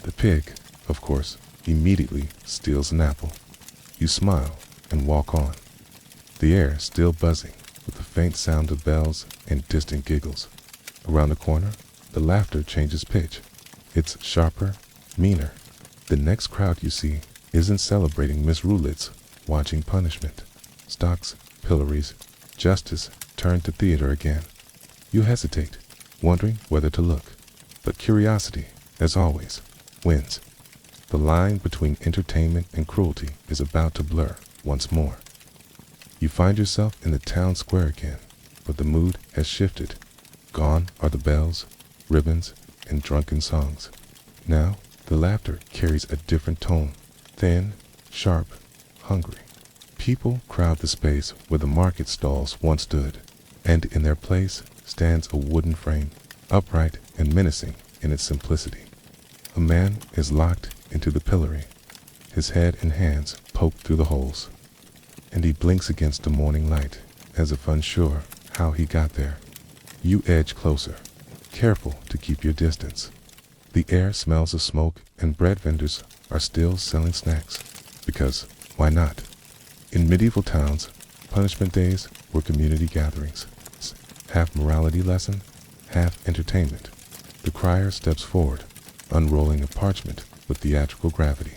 The pig, of course, immediately steals an apple. You smile and walk on, the air still buzzing with the faint sound of bells and distant giggles. Around the corner, the laughter changes pitch. It's sharper, meaner. The next crowd you see isn't celebrating misrule, it's watching punishment. Stocks, pillories, justice turn to theater again. You hesitate, wondering whether to look. But curiosity, as always, wins. The line between entertainment and cruelty is about to blur once more. You find yourself in the town square again, but the mood has shifted. Gone are the bells, ribbons, and drunken songs. Now, the laughter carries a different tone, thin, sharp, hungry. People crowd the space where the market stalls once stood, and in their place stands a wooden frame, upright and menacing in its simplicity. A man is locked into the pillory, his head and hands poked through the holes, and he blinks against the morning light, as if unsure how he got there. You edge closer, careful to keep your distance. The air smells of smoke, and bread vendors are still selling snacks, because why not? In medieval towns, punishment days were community gatherings, half morality lesson, half entertainment. The crier steps forward, unrolling a parchment with theatrical gravity.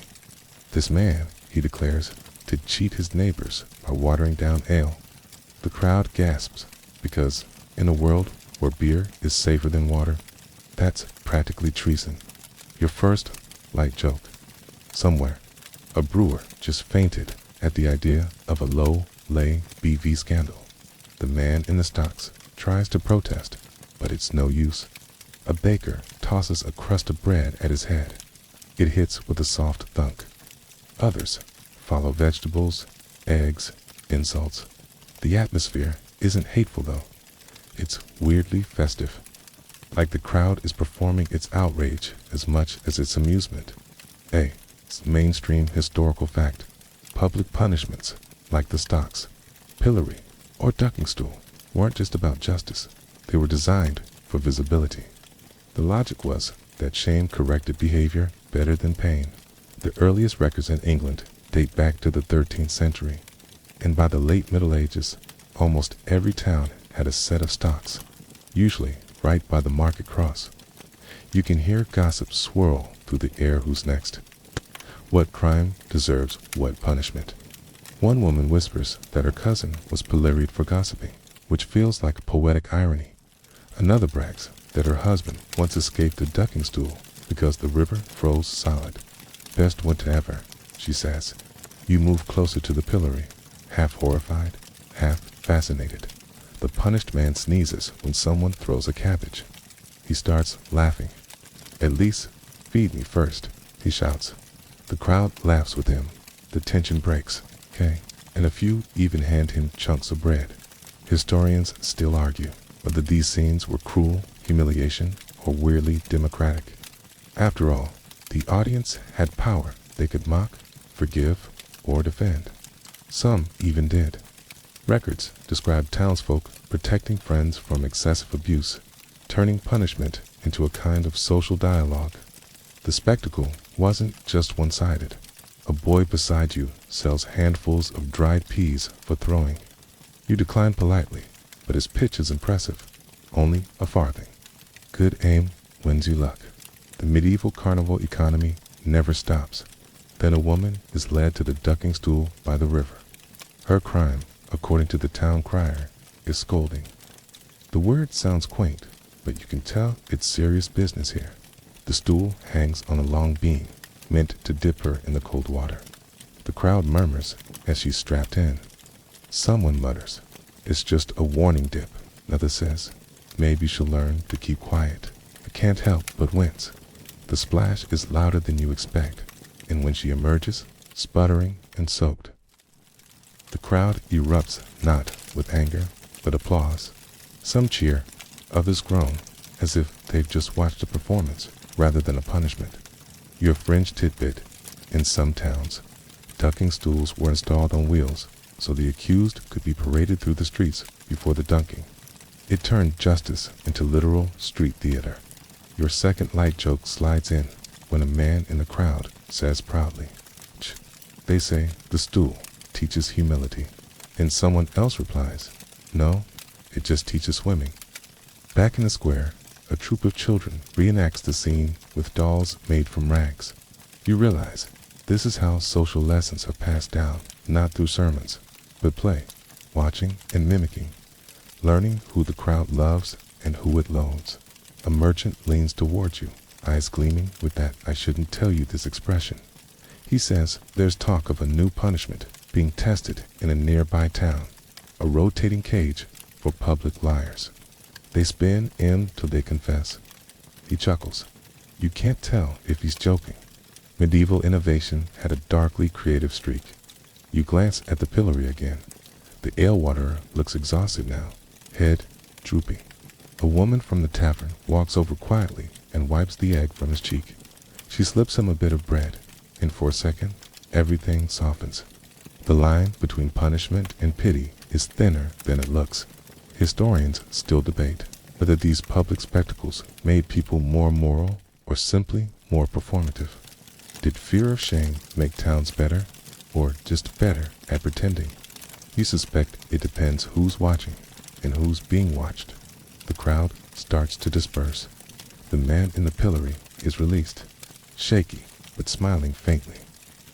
This man, he declares, to cheat his neighbors by watering down ale. The crowd gasps because, in a world where beer is safer than water, that's practically treason. Your first light joke. Somewhere, a brewer just fainted at the idea of a low-lay BV scandal. The man in the stocks tries to protest, but it's no use. A baker tosses a crust of bread at his head. It hits with a soft thunk. Others follow vegetables, eggs, insults. The atmosphere isn't hateful though. It's weirdly festive. Like the crowd is performing its outrage as much as its amusement. It's mainstream historical fact. Public punishments, like the stocks, pillory, or ducking stool, weren't just about justice. They were designed for visibility. The logic was that shame corrected behavior better than pain. The earliest records in England date back to the 13th century, and by the late Middle Ages, almost every town had a set of stocks, usually right by the market cross. You can hear gossip swirl through the air. Who's next? What crime deserves what punishment? One woman whispers that her cousin was pilloried for gossiping, which feels like poetic irony. Another brags that her husband once escaped a ducking stool because the river froze solid. Best winter ever, she says. You move closer to the pillory, half horrified, half fascinated. The punished man sneezes when someone throws a cabbage. He starts laughing. At least feed me first, he shouts. The crowd laughs with him. The tension breaks, and a few even hand him chunks of bread. Historians still argue whether these scenes were cruel humiliation or weirdly democratic. After all, the audience had power. They could mock, forgive, or defend. Some even did. Records describe townsfolk protecting friends from excessive abuse, turning punishment into a kind of social dialogue. The spectacle wasn't just one-sided. A boy beside you sells handfuls of dried peas for throwing. You decline politely, but his pitch is impressive. Only a farthing. Good aim wins you luck. The medieval carnival economy never stops. Then a woman is led to the ducking stool by the river. Her crime, according to the town crier, is scolding. The word sounds quaint, but you can tell it's serious business here. The stool hangs on a long beam, meant to dip her in the cold water. The crowd murmurs as she's strapped in. Someone mutters, "It's just a warning dip." Another says, "Maybe she'll learn to keep quiet." I can't help but wince. The splash is louder than you expect, and when she emerges, sputtering and soaked, the crowd erupts not with anger, but applause. Some cheer, others groan, as if they've just watched a performance rather than a punishment. Your fringe tidbit: in some towns, ducking stools were installed on wheels so the accused could be paraded through the streets before the dunking. It turned justice into literal street theater. Your second light joke slides in when a man in the crowd says proudly, "They say the stool teaches humility," and someone else replies, "No, it just teaches swimming." Back in the square, a troop of children reenacts the scene with dolls made from rags. You realize this is how social lessons are passed down, not through sermons, but play, watching and mimicking, learning who the crowd loves and who it loathes. A merchant leans towards you, eyes gleaming with that "I shouldn't tell you this" expression. He says there's talk of a new punishment being tested in a nearby town, a rotating cage for public liars. They spin in till they confess. He chuckles. You can't tell if he's joking. Medieval innovation had a darkly creative streak. You glance at the pillory again. The ale waterer looks exhausted now, head drooping. A woman from the tavern walks over quietly and wipes the egg from his cheek. She slips him a bit of bread, and for a second, everything softens. The line between punishment and pity is thinner than it looks. Historians still debate whether these public spectacles made people more moral or simply more performative. Did fear of shame make towns better, or just better at pretending? You suspect it depends who's watching and who's being watched. The crowd starts to disperse. The man in the pillory is released, shaky but smiling faintly.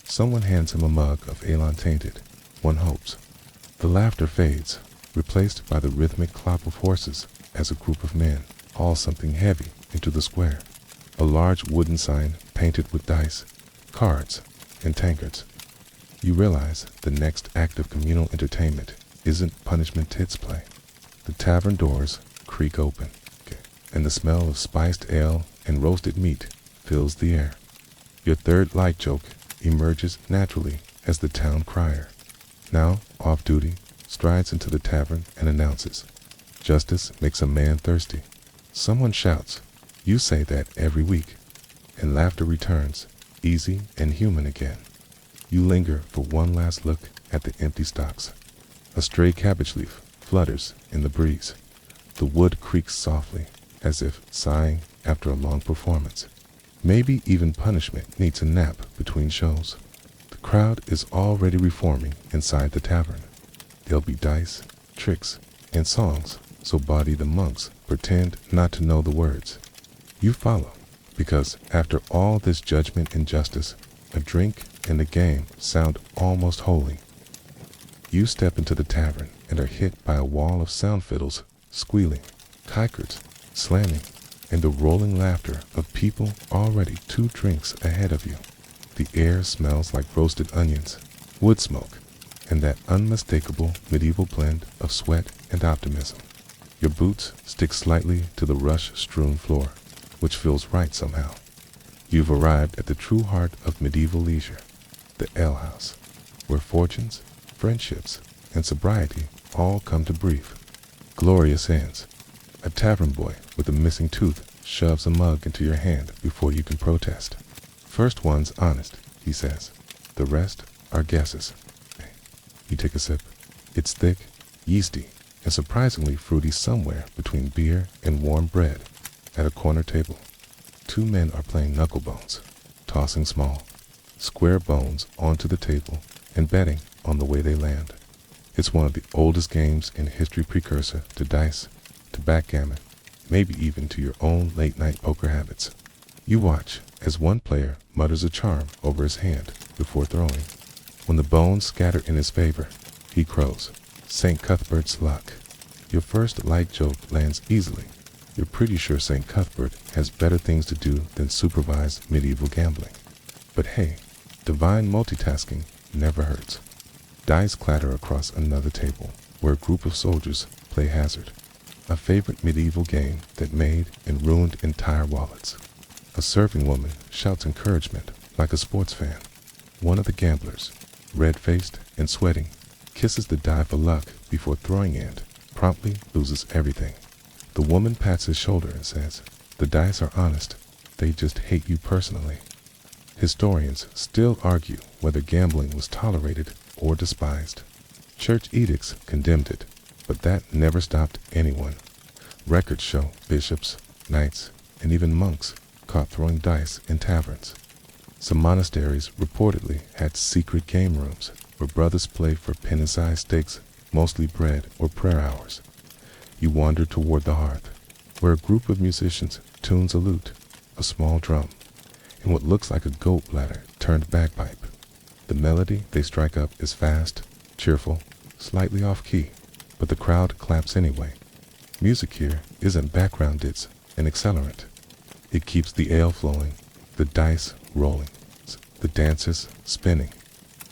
Someone hands him a mug of Alon tainted, one hopes. The laughter fades, replaced by the rhythmic clop of horses as a group of men haul something heavy into the square. A large wooden sign painted with dice, cards, and tankards. You realize the next act of communal entertainment isn't punishment hits play. The tavern doors creak open, and the smell of spiced ale and roasted meat fills the air. Your third light joke emerges naturally as the town crier, now off duty, strides into the tavern and announces, "Justice makes a man thirsty." Someone shouts, "You say that every week," and laughter returns, easy and human again. You linger for one last look at the empty stocks. A stray cabbage leaf flutters in the breeze. The wood creaks softly, as if sighing after a long performance. Maybe even punishment needs a nap between shows. The crowd is already reforming inside the tavern. There'll be dice, tricks, and songs, so Body the monks pretend not to know the words. You follow, because after all this judgment and justice, a drink and a game sound almost holy. You step into the tavern and are hit by a wall of sound fiddles, squealing, kikards, slamming, and the rolling laughter of people already 2 drinks ahead of you. The air smells like roasted onions, wood smoke, and that unmistakable medieval blend of sweat and optimism. Your boots stick slightly to the rush-strewn floor, which feels right somehow. You've arrived at the true heart of medieval leisure, the alehouse, where fortunes, friendships, and sobriety all come to brief. Glorious ends. A tavern boy with a missing tooth shoves a mug into your hand before you can protest. "First one's honest," he says. "The rest are guesses." You take a sip. It's thick, yeasty, and surprisingly fruity somewhere between beer and warm bread. At a corner table, 2 men are playing knucklebones, tossing small, square bones onto the table and betting on the way they land. It's one of the oldest games in history, precursor to dice, to backgammon, maybe even to your own late-night poker habits. You watch as one player mutters a charm over his hand before throwing. When the bones scatter in his favor, he crows, "St. Cuthbert's luck." Your first light joke lands easily. You're pretty sure St. Cuthbert has better things to do than supervise medieval gambling. But hey, divine multitasking never hurts. Dice clatter across another table, where a group of soldiers play hazard, a favorite medieval game that made and ruined entire wallets. A serving woman shouts encouragement like a sports fan. One of the gamblers, red-faced and sweating, kisses the die for luck before throwing and promptly loses everything. The woman pats his shoulder and says, "The dice are honest, they just hate you personally." Historians still argue whether gambling was tolerated or despised. Church edicts condemned it, but that never stopped anyone. Records show bishops, knights, and even monks caught throwing dice in taverns. Some monasteries reportedly had secret game rooms where brothers play for penny-sized stakes, mostly bread or prayer hours. You wander toward the hearth, where a group of musicians tunes a lute, a small drum, and what looks like a goat bladder turned bagpipe. The melody they strike up is fast, cheerful, slightly off-key, but the crowd claps anyway. Music here isn't background, it's an accelerant. It keeps the ale flowing, the dice rolling, the dancers spinning.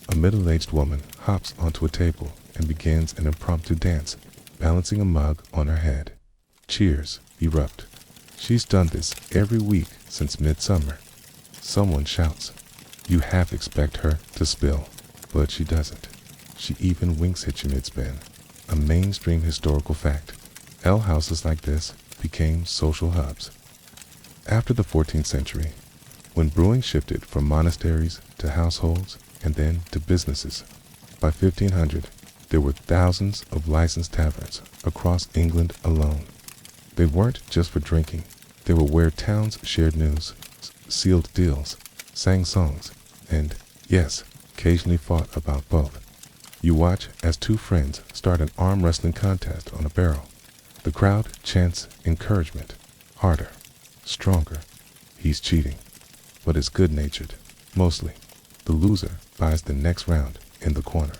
A middle-aged woman hops onto a table and begins an impromptu dance, balancing a mug on her head. Cheers erupt. She's done this every week since midsummer. Someone shouts. You half expect her to spill, but she doesn't. She even winks at you mid-spin. A mainstream historical fact. Alehouses like this became social hubs. After the 14th century, when brewing shifted from monasteries to households and then to businesses, by 1500, there were thousands of licensed taverns across England alone. They weren't just for drinking. They were where towns shared news, sealed deals, sang songs, and, yes, occasionally fought about both. You watch as two friends start an arm wrestling contest on a barrel. The crowd chants encouragement. Harder, stronger. He's cheating, but is good-natured, mostly. The loser buys the next round in the corner.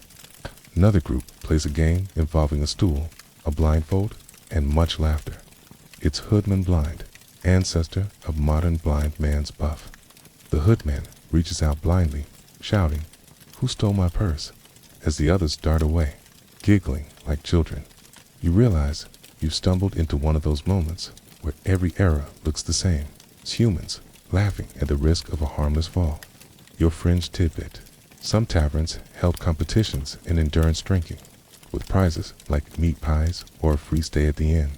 Another group plays a game involving a stool, a blindfold, and much laughter. It's Hoodman Blind, ancestor of modern blind man's buff. The hoodman reaches out blindly, shouting, "Who stole my purse?" as the others dart away, giggling like children. You realize you've stumbled into one of those moments where every error looks the same. It's humans laughing at the risk of a harmless fall. Your fringe tidbit. Some taverns held competitions in endurance drinking, with prizes like meat pies or a free stay at the inn.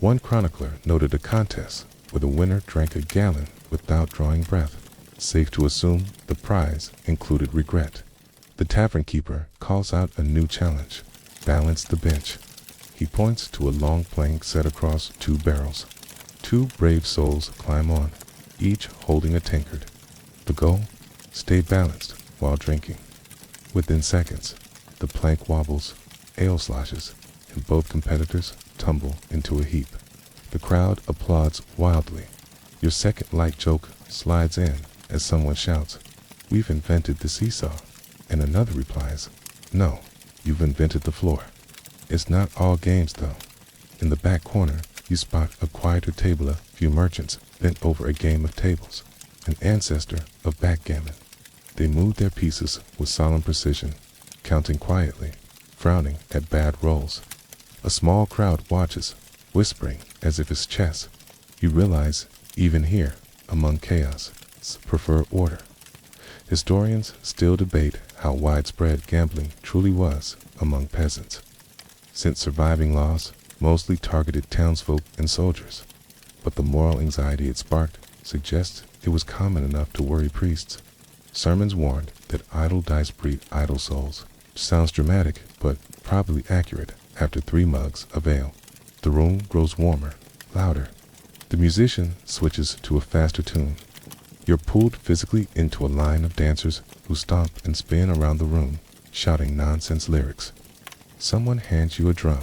One chronicler noted a contest where the winner drank a gallon without drawing breath. Safe to assume the prize included regret. The tavern keeper calls out a new challenge. Balance the bench. He points to a long plank set across two barrels. Two brave souls climb on, each holding a tankard. The goal? Stay balanced while drinking. Within seconds, the plank wobbles, ale sloshes, and both competitors tumble into a heap. The crowd applauds wildly. Your second light joke slides in as someone shouts, "We've invented the seesaw." And another replies, "No, you've invented the floor." It's not all games though. In the back corner, you spot a quieter table, a few merchants bent over a game of tables, an ancestor of backgammon. They move their pieces with solemn precision, counting quietly, frowning at bad rolls. A small crowd watches, whispering as if it's chess. You realize, even here, among chaos, prefer order. Historians still debate how widespread gambling truly was among peasants, since surviving laws mostly targeted townsfolk and soldiers, but the moral anxiety it sparked suggests it was common enough to worry priests. Sermons warned that idle dice breed idle souls. Sounds dramatic, but probably accurate after 3 mugs of ale. The room grows warmer, louder. The musician switches to a faster tune. You're pulled physically into a line of dancers who stomp and spin around the room, shouting nonsense lyrics. Someone hands you a drum.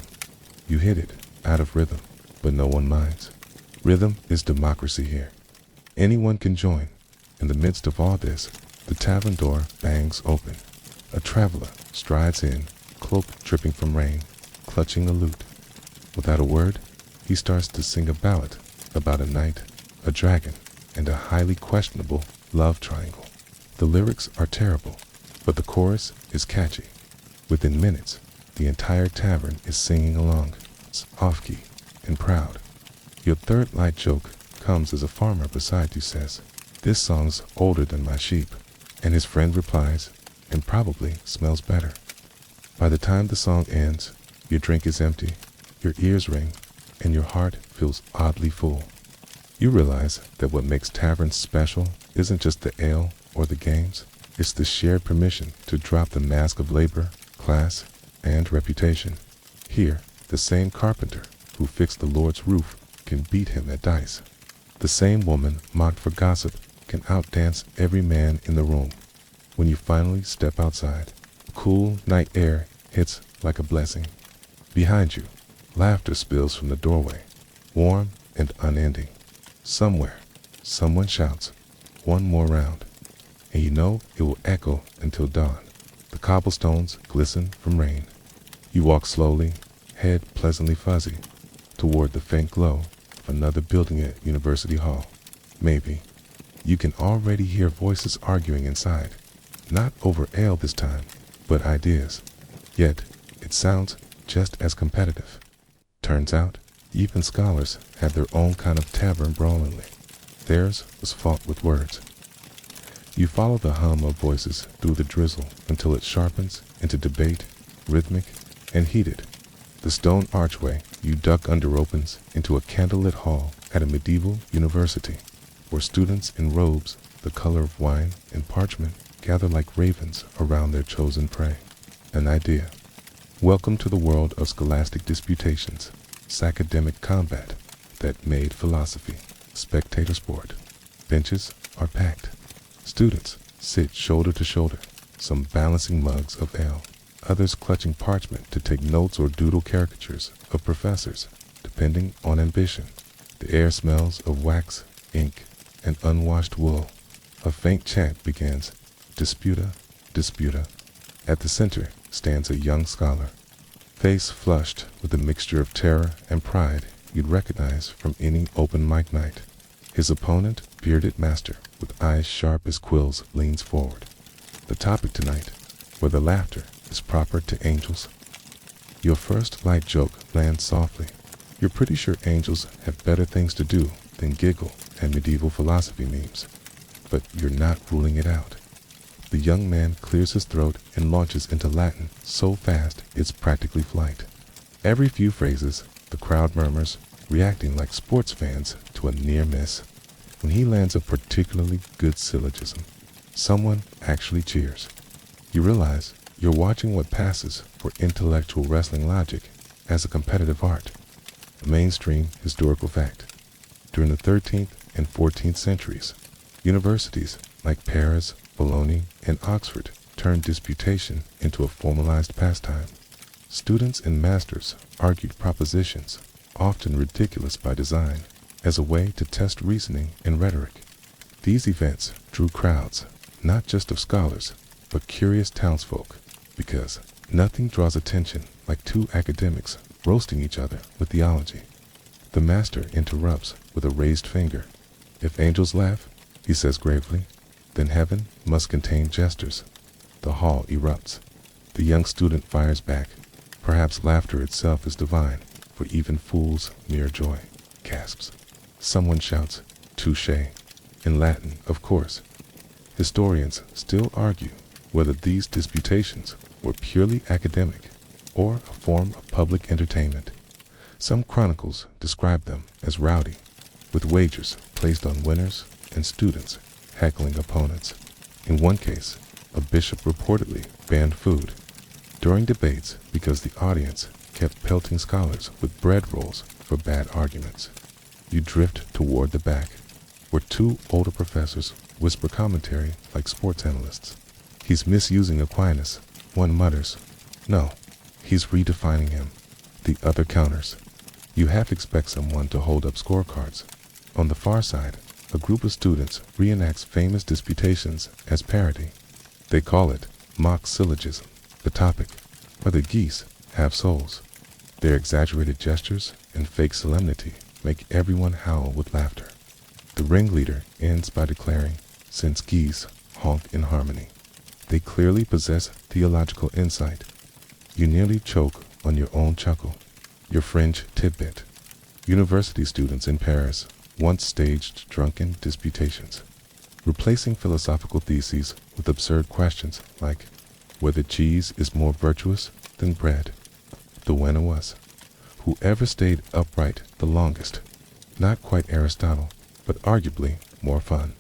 You hit it, out of rhythm, but no one minds. Rhythm is democracy here. Anyone can join. In the midst of all this, the tavern door bangs open. A traveler strides in, cloak dripping from rain, clutching a lute. Without a word, he starts to sing a ballad about a knight, a dragon, and a highly questionable love triangle. The lyrics are terrible, but the chorus is catchy. Within minutes, the entire tavern is singing along. It's off-key and proud. Your third light joke comes as a farmer beside you says, "This song's older than my sheep," and his friend replies, "And probably smells better." By the time the song ends, your drink is empty, your ears ring, and your heart feels oddly full. You realize that what makes taverns special isn't just the ale or the games, it's the shared permission to drop the mask of labor, class, and reputation. Here, the same carpenter who fixed the Lord's roof can beat him at dice. The same woman mocked for gossip can outdance every man in the room. When you finally step outside, cool night air hits like a blessing. Behind you, laughter spills from the doorway, warm and unending. Somewhere, someone shouts, "One more round," and you know it will echo until dawn. The cobblestones glisten from rain. You walk slowly, head pleasantly fuzzy, toward the faint glow of another building at University Hall. Maybe. You can already hear voices arguing inside, not over ale this time, but ideas. Yet, it sounds just as competitive. Turns out, even scholars have their own kind of tavern brawlingly. Theirs was fought with words. You follow the hum of voices through the drizzle until it sharpens into debate, rhythmic and heated. The stone archway you duck under opens into a candlelit hall at a medieval university, where students in robes the color of wine and parchment gather like ravens around their chosen prey. An idea. Welcome to the world of scholastic disputations, academic combat that made philosophy spectator sport. Benches are packed. Students sit shoulder to shoulder, some balancing mugs of ale. others clutching parchment to take notes or doodle caricatures of professors, depending on ambition. The air smells of wax, ink, and unwashed wool. A faint chant begins, "Disputa, disputa." At the center stands a young scholar, face flushed with a mixture of terror and pride you'd recognize from any open mic night. His opponent, bearded master, with eyes sharp as quills, leans forward. The topic tonight, whether laughter is proper to angels. Your first light joke lands softly. You're pretty sure angels have better things to do than giggle at medieval philosophy memes, but you're not ruling it out. The young man clears his throat and launches into Latin so fast it's practically flight. Every few phrases, the crowd murmurs, reacting like sports fans to a near miss. When he lands a particularly good syllogism, someone actually cheers. You realize you're watching what passes for intellectual wrestling logic as a competitive art, a mainstream historical fact. During the 13th and 14th centuries, universities like Paris, Bologna, and Oxford turned disputation into a formalized pastime. Students and masters argued propositions, often ridiculous by design, as a way to test reasoning and rhetoric. These events drew crowds, not just of scholars, but curious townsfolk, because nothing draws attention like two academics roasting each other with theology. The master interrupts with a raised finger. "If angels laugh," he says gravely, "then heaven must contain jesters." The hall erupts. The young student fires back. Perhaps laughter itself is divine, for even fools mere joy. Gasps. Someone shouts, "Touché," in Latin, of course. Historians still argue whether these disputations were purely academic or a form of public entertainment. Some chronicles describe them as rowdy, with wagers placed on winners and students heckling opponents. In one case, a bishop reportedly banned food during debates because the audience kept pelting scholars with bread rolls for bad arguments. You drift toward the back, where two older professors whisper commentary like sports analysts. "He's misusing Aquinas," one mutters. "No, he's redefining him," the other counters. You half expect someone to hold up scorecards. On the far side, a group of students reenacts famous disputations as parody. They call it mock syllogism. The topic, whether geese have souls. Their exaggerated gestures and fake solemnity make everyone howl with laughter. The ringleader ends by declaring, "Since geese honk in harmony." They clearly possess theological insight. You nearly choke on your own chuckle. Your fringe tidbit. University students in Paris once staged drunken disputations, replacing philosophical theses with absurd questions like whether cheese is more virtuous than bread. The winner was whoever stayed upright the longest. Not quite Aristotle, but arguably more fun.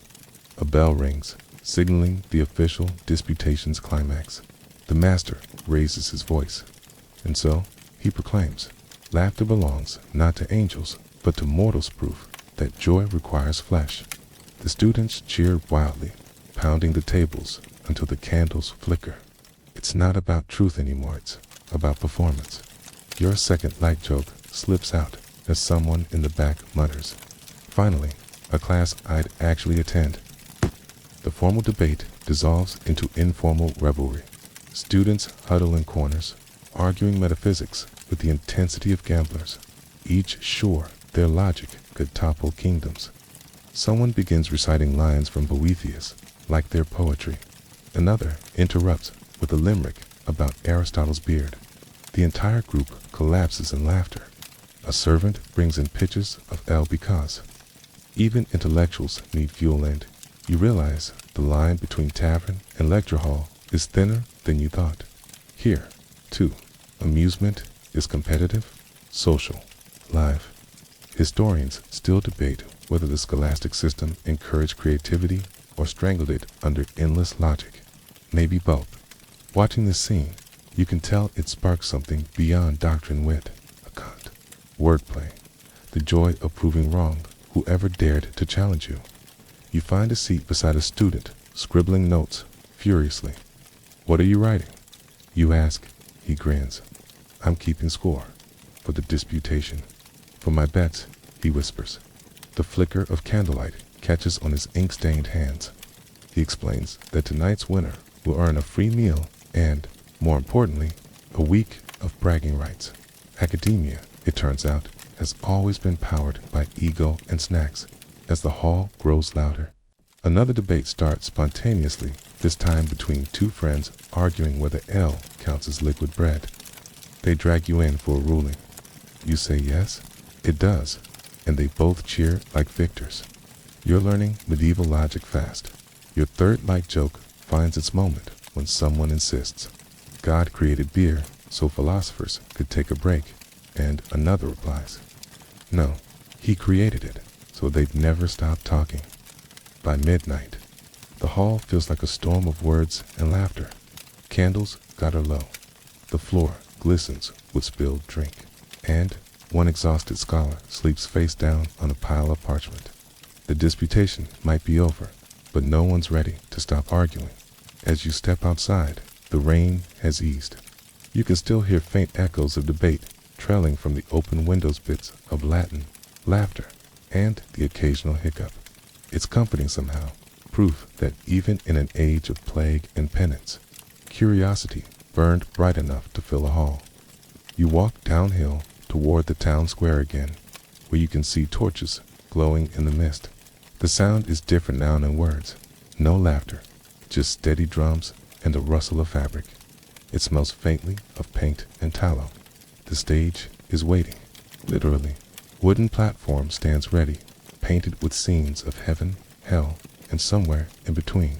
A bell rings, signaling the official disputation's climax. The master raises his voice, and so he proclaims, "Laughter belongs not to angels, but to mortals, proof that joy requires flesh." The students cheer wildly, pounding the tables until the candles flicker. It's not about truth anymore, it's about performance. Your second light joke slips out as someone in the back mutters. Finally, a class I'd actually attend. The formal debate dissolves into informal revelry. Students huddle in corners, arguing metaphysics with the intensity of gamblers, each sure their logic could topple kingdoms. Someone begins reciting lines from Boethius like their poetry. Another interrupts with a limerick about Aristotle's beard. The entire group collapses in laughter. A servant brings in pitchers of ale because. Even intellectuals need fuel, and you realize the line between tavern and lecture hall is thinner than you thought. Here, too, amusement is competitive, social, live. Historians still debate whether the scholastic system encouraged creativity or strangled it under endless logic. Maybe both. Watching this scene, you can tell it sparks something beyond doctrine wit, a cant, wordplay, the joy of proving wrong whoever dared to challenge you. You find a seat beside a student, scribbling notes furiously. "What are you writing?" You ask, he grins. I'm keeping score. For the disputation. For my bets, he whispers. The flicker of candlelight catches on his ink-stained hands. He explains that tonight's winner will earn a free meal and, more importantly, a week of bragging rights. Academia, it turns out, has always been powered by ego and snacks. As the hall grows louder, another debate starts spontaneously, this time between two friends arguing whether L counts as liquid bread. They drag you in for a ruling. You say yes, it does, and they both cheer like victors. You're learning medieval logic fast. Your third light joke finds its moment when someone insists, God created beer so philosophers could take a break, and another replies, no, he created it so they'd never stop talking. By midnight, the hall feels like a storm of words and laughter. Candles gutter low. The floor glistens with spilled drink, and one exhausted scholar sleeps face down on a pile of parchment. The disputation might be over, but no one's ready to stop arguing. As you step outside, the rain has eased. You can still hear faint echoes of debate trailing from the open windows, bits of Latin, laughter, and the occasional hiccup. It's comforting somehow, proof that even in an age of plague and penance, curiosity burned bright enough to fill a hall. You walk downhill toward the town square again, where you can see torches glowing in the mist. The sound is different now than words. No laughter, just steady drums and the rustle of fabric. It smells faintly of paint and tallow. The stage is waiting, literally. Wooden platform stands ready, painted with scenes of heaven, hell, and somewhere in between.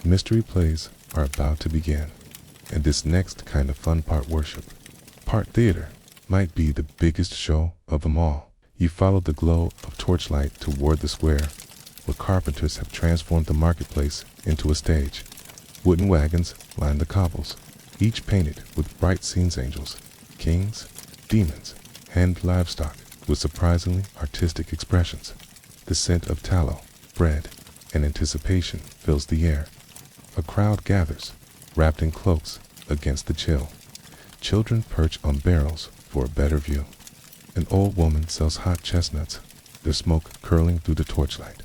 Mystery plays are about to begin, and this next kind of fun part worship, part theater, might be the biggest show of them all. You follow the glow of torchlight toward the square, where carpenters have transformed the marketplace into a stage. Wooden wagons line the cobbles, each painted with bright scenes angels, kings, demons, and livestock with surprisingly artistic expressions. The scent of tallow, bread, and anticipation fills the air. A crowd gathers, wrapped in cloaks against the chill. Children perch on barrels for a better view. An old woman sells hot chestnuts, their smoke curling through the torchlight.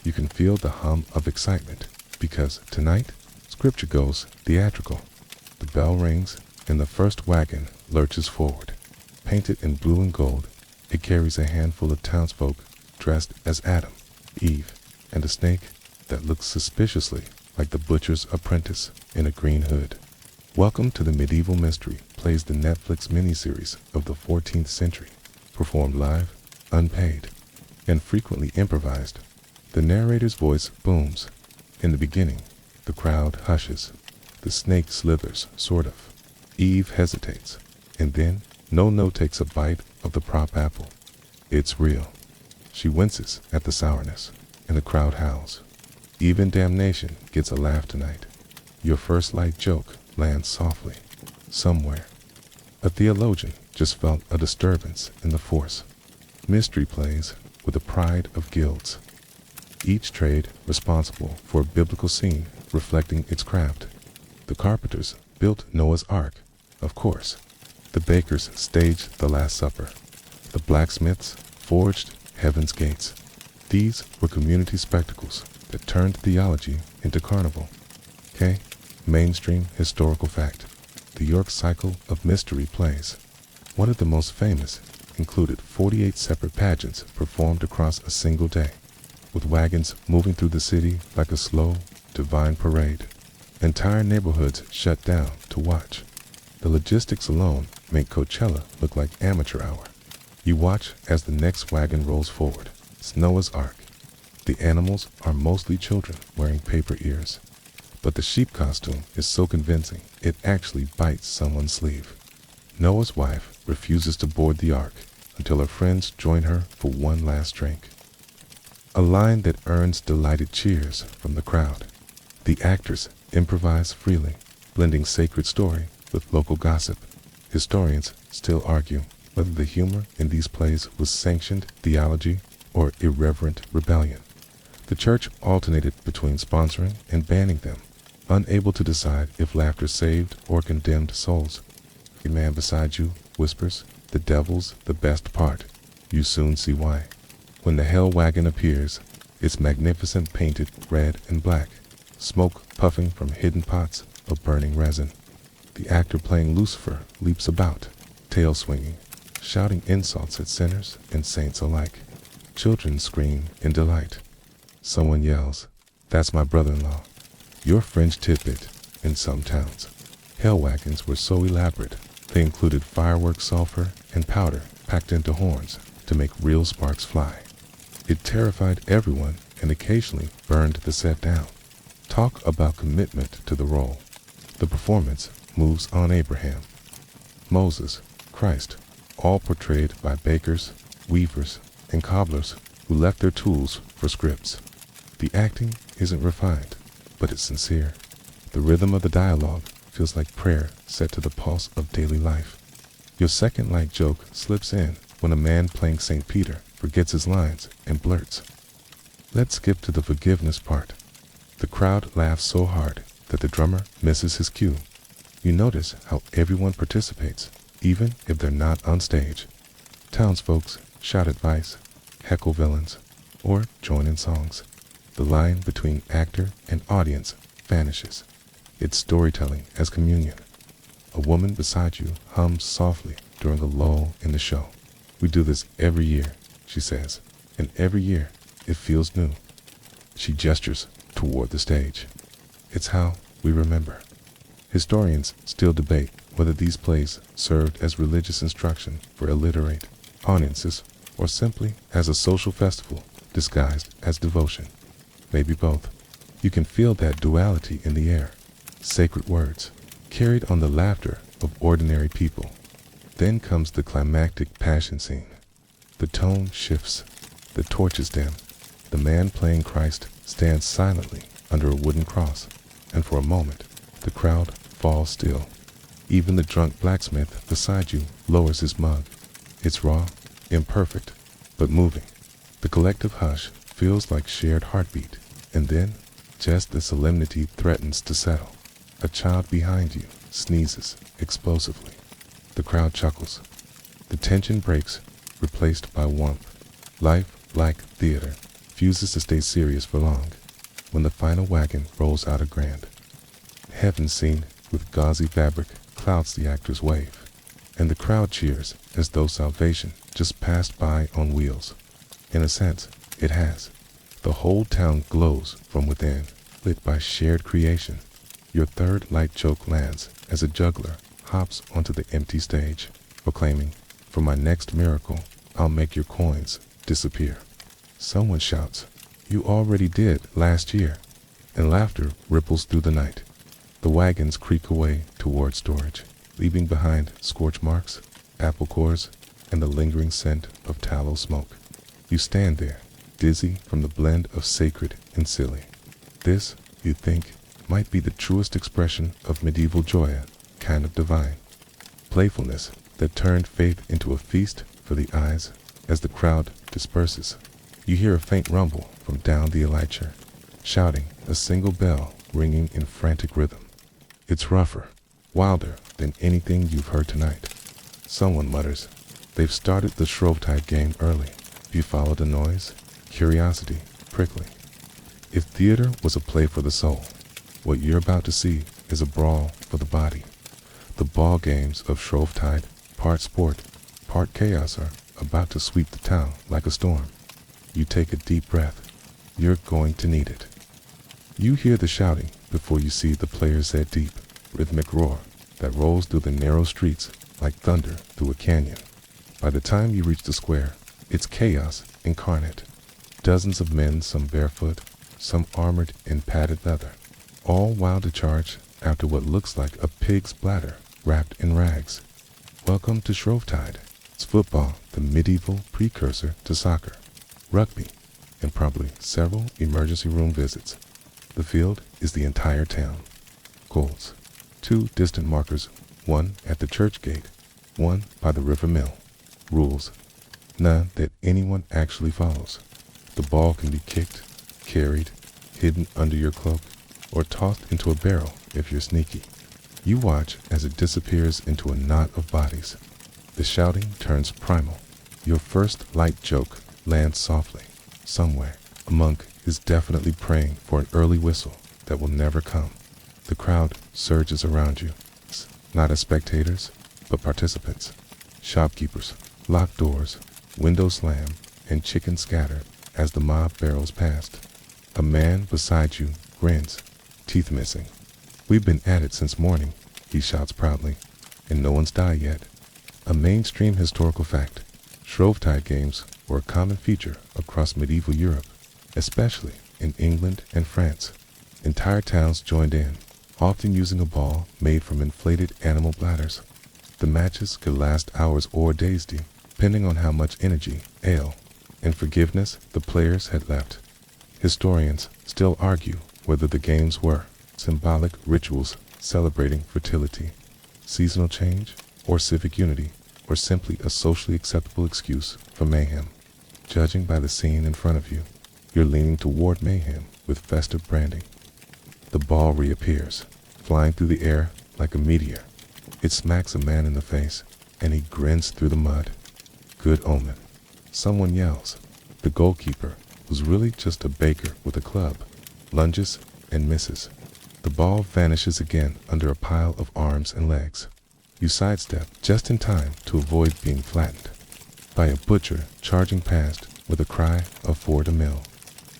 You can feel the hum of excitement, because tonight, scripture goes theatrical. The bell rings, and the first wagon lurches forward. Painted in blue and gold, it carries a handful of townsfolk dressed as Adam, Eve, and a snake that looks suspiciously like the butcher's apprentice in a green hood. Welcome to the Medieval Mystery plays the Netflix miniseries of the 14th century, performed live, unpaid, and frequently improvised. The narrator's voice booms. In the beginning, the crowd hushes. The snake slithers, sort of. Eve hesitates, and then No takes a bite of the prop apple. It's real. She winces at the sourness, and the crowd howls. Even damnation gets a laugh tonight. Your first light joke lands softly, somewhere. A theologian just felt a disturbance in the force. Mystery plays with the pride of guilds, each trade responsible for a biblical scene reflecting its craft. The carpenters built Noah's Ark, of course. The bakers staged the Last Supper. The blacksmiths forged heaven's gates. These were community spectacles that turned theology into carnival. Okay? Mainstream historical fact. The York cycle of mystery plays. One of the most famous included 48 separate pageants performed across a single day, with wagons moving through the city like a slow, divine parade. Entire neighborhoods shut down to watch. The logistics alone make Coachella look like amateur hour. You watch as the next wagon rolls forward. It's Noah's Ark. The animals are mostly children wearing paper ears. But the sheep costume is so convincing, it actually bites someone's sleeve. Noah's wife refuses to board the ark until her friends join her for one last drink. A line that earns delighted cheers from the crowd. The actors improvise freely, blending sacred story with local gossip. Historians still argue whether the humor in these plays was sanctioned theology or irreverent rebellion. The church alternated between sponsoring and banning them. unable to decide if laughter saved or condemned souls. A man beside you whispers, "The devil's the best part." You soon see why. When the hell wagon appears, it's magnificent, painted red and black, smoke puffing from hidden pots of burning resin. The actor playing Lucifer leaps about, tail swinging, shouting insults at sinners and saints alike. Children scream in delight. Someone yells, "That's my brother-in-law." Your fringe tidbit in some towns. Hell wagons were so elaborate, they included fireworks, sulfur, and powder packed into horns to make real sparks fly. It terrified everyone and occasionally burned the set down. Talk about commitment to the role. The performance moves on Abraham, Moses, Christ, all portrayed by bakers, weavers, and cobblers who left their tools for scripts. The acting isn't refined, but it's sincere. The rhythm of the dialogue feels like prayer set to the pulse of daily life. Your second light joke slips in when a man playing St. Peter forgets his lines and blurts. Let's skip to the forgiveness part. The crowd laughs so hard that the drummer misses his cue. You notice how everyone participates, even if they're not on stage. Townsfolk shout advice, heckle villains, or join in songs. The line between actor and audience vanishes. It's storytelling as communion. A woman beside you hums softly during a lull in the show. "We do this every year," she says, "and every year it feels new." She gestures toward the stage. It's how we remember. Historians still debate whether these plays served as religious instruction for illiterate audiences or simply as a social festival disguised as devotion. Maybe both. You can feel that duality in the air. Sacred words, carried on the laughter of ordinary people. Then comes the climactic passion scene. The tone shifts, the torches dim. The man playing Christ stands silently under a wooden cross, and for a moment, the crowd falls still. Even the drunk blacksmith beside you lowers his mug. It's raw, imperfect, but moving. The collective hush feels like shared heartbeat, and then, just as solemnity threatens to settle, a child behind you sneezes explosively. The crowd chuckles. The tension breaks, replaced by warmth. Life, like theater, refuses to stay serious for long. When the final wagon rolls out a grand, heaven seen with gauzy fabric clouds the actor's wave, and the crowd cheers as though salvation just passed by on wheels. In a sense, it has. The whole town glows from within, lit by shared creation. Your third light joke lands as a juggler hops onto the empty stage, proclaiming, "For my next miracle, I'll make your coins disappear." Someone shouts, "You already did last year," and laughter ripples through the night. The wagons creak away toward storage, leaving behind scorch marks, apple cores, and the lingering scent of tallow smoke. You stand there, dizzy from the blend of sacred and silly. This, you think, might be the truest expression of medieval joy, kind of divine. Playfulness that turned faith into a feast for the eyes. As the crowd disperses, you hear a faint rumble from down the elytra, shouting, a single bell ringing in frantic rhythm. It's rougher, wilder than anything you've heard tonight. Someone mutters, "They've started the Shrovetide game early." You follow the noise, curiosity prickling. If theater was a play for the soul, what you're about to see is a brawl for the body. The ball games of Shrovetide, part sport, part chaos, are about to sweep the town like a storm. You take a deep breath. You're going to need it. You hear the shouting before you see the players' that deep, rhythmic roar that rolls through the narrow streets like thunder through a canyon. By the time you reach the square, it's chaos incarnate. Dozens of men, some barefoot, some armored in padded leather, all wild to charge after what looks like a pig's bladder wrapped in rags. Welcome to Shrovetide. It's football, the medieval precursor to soccer, rugby, and probably several emergency room visits. The field is the entire town. Goals. 2 distant markers, one at the church gate, one by the river mill. Rules. None that anyone actually follows. The ball can be kicked, carried, hidden under your cloak, or tossed into a barrel if you're sneaky. You watch as it disappears into a knot of bodies. The shouting turns primal. Your first light joke lands softly. Somewhere, a monk is definitely praying for an early whistle that will never come. The crowd surges around you, not as spectators, but participants. Shopkeepers lock doors, windows slam, and chickens scatter as the mob barrels past. A man beside you grins, teeth missing. "We've been at it since morning," he shouts proudly, "and no one's died yet." A mainstream historical fact: Shrovetide games were a common feature across medieval Europe, especially in England and France. Entire towns joined in, often using a ball made from inflated animal bladders. The matches could last hours or days, depending on how much energy, ale, and forgiveness the players had left. Historians still argue whether the games were symbolic rituals celebrating fertility, seasonal change, or civic unity, or simply a socially acceptable excuse for mayhem. Judging by the scene in front of you, you're leaning toward mayhem with festive branding. The ball reappears, flying through the air like a meteor. It smacks a man in the face, and he grins through the mud. Good omen. Someone yells. The goalkeeper, who's really just a baker with a club, lunges and misses. The ball vanishes again under a pile of arms and legs. You sidestep just in time to avoid being flattened by a butcher charging past with a cry of "for the mill."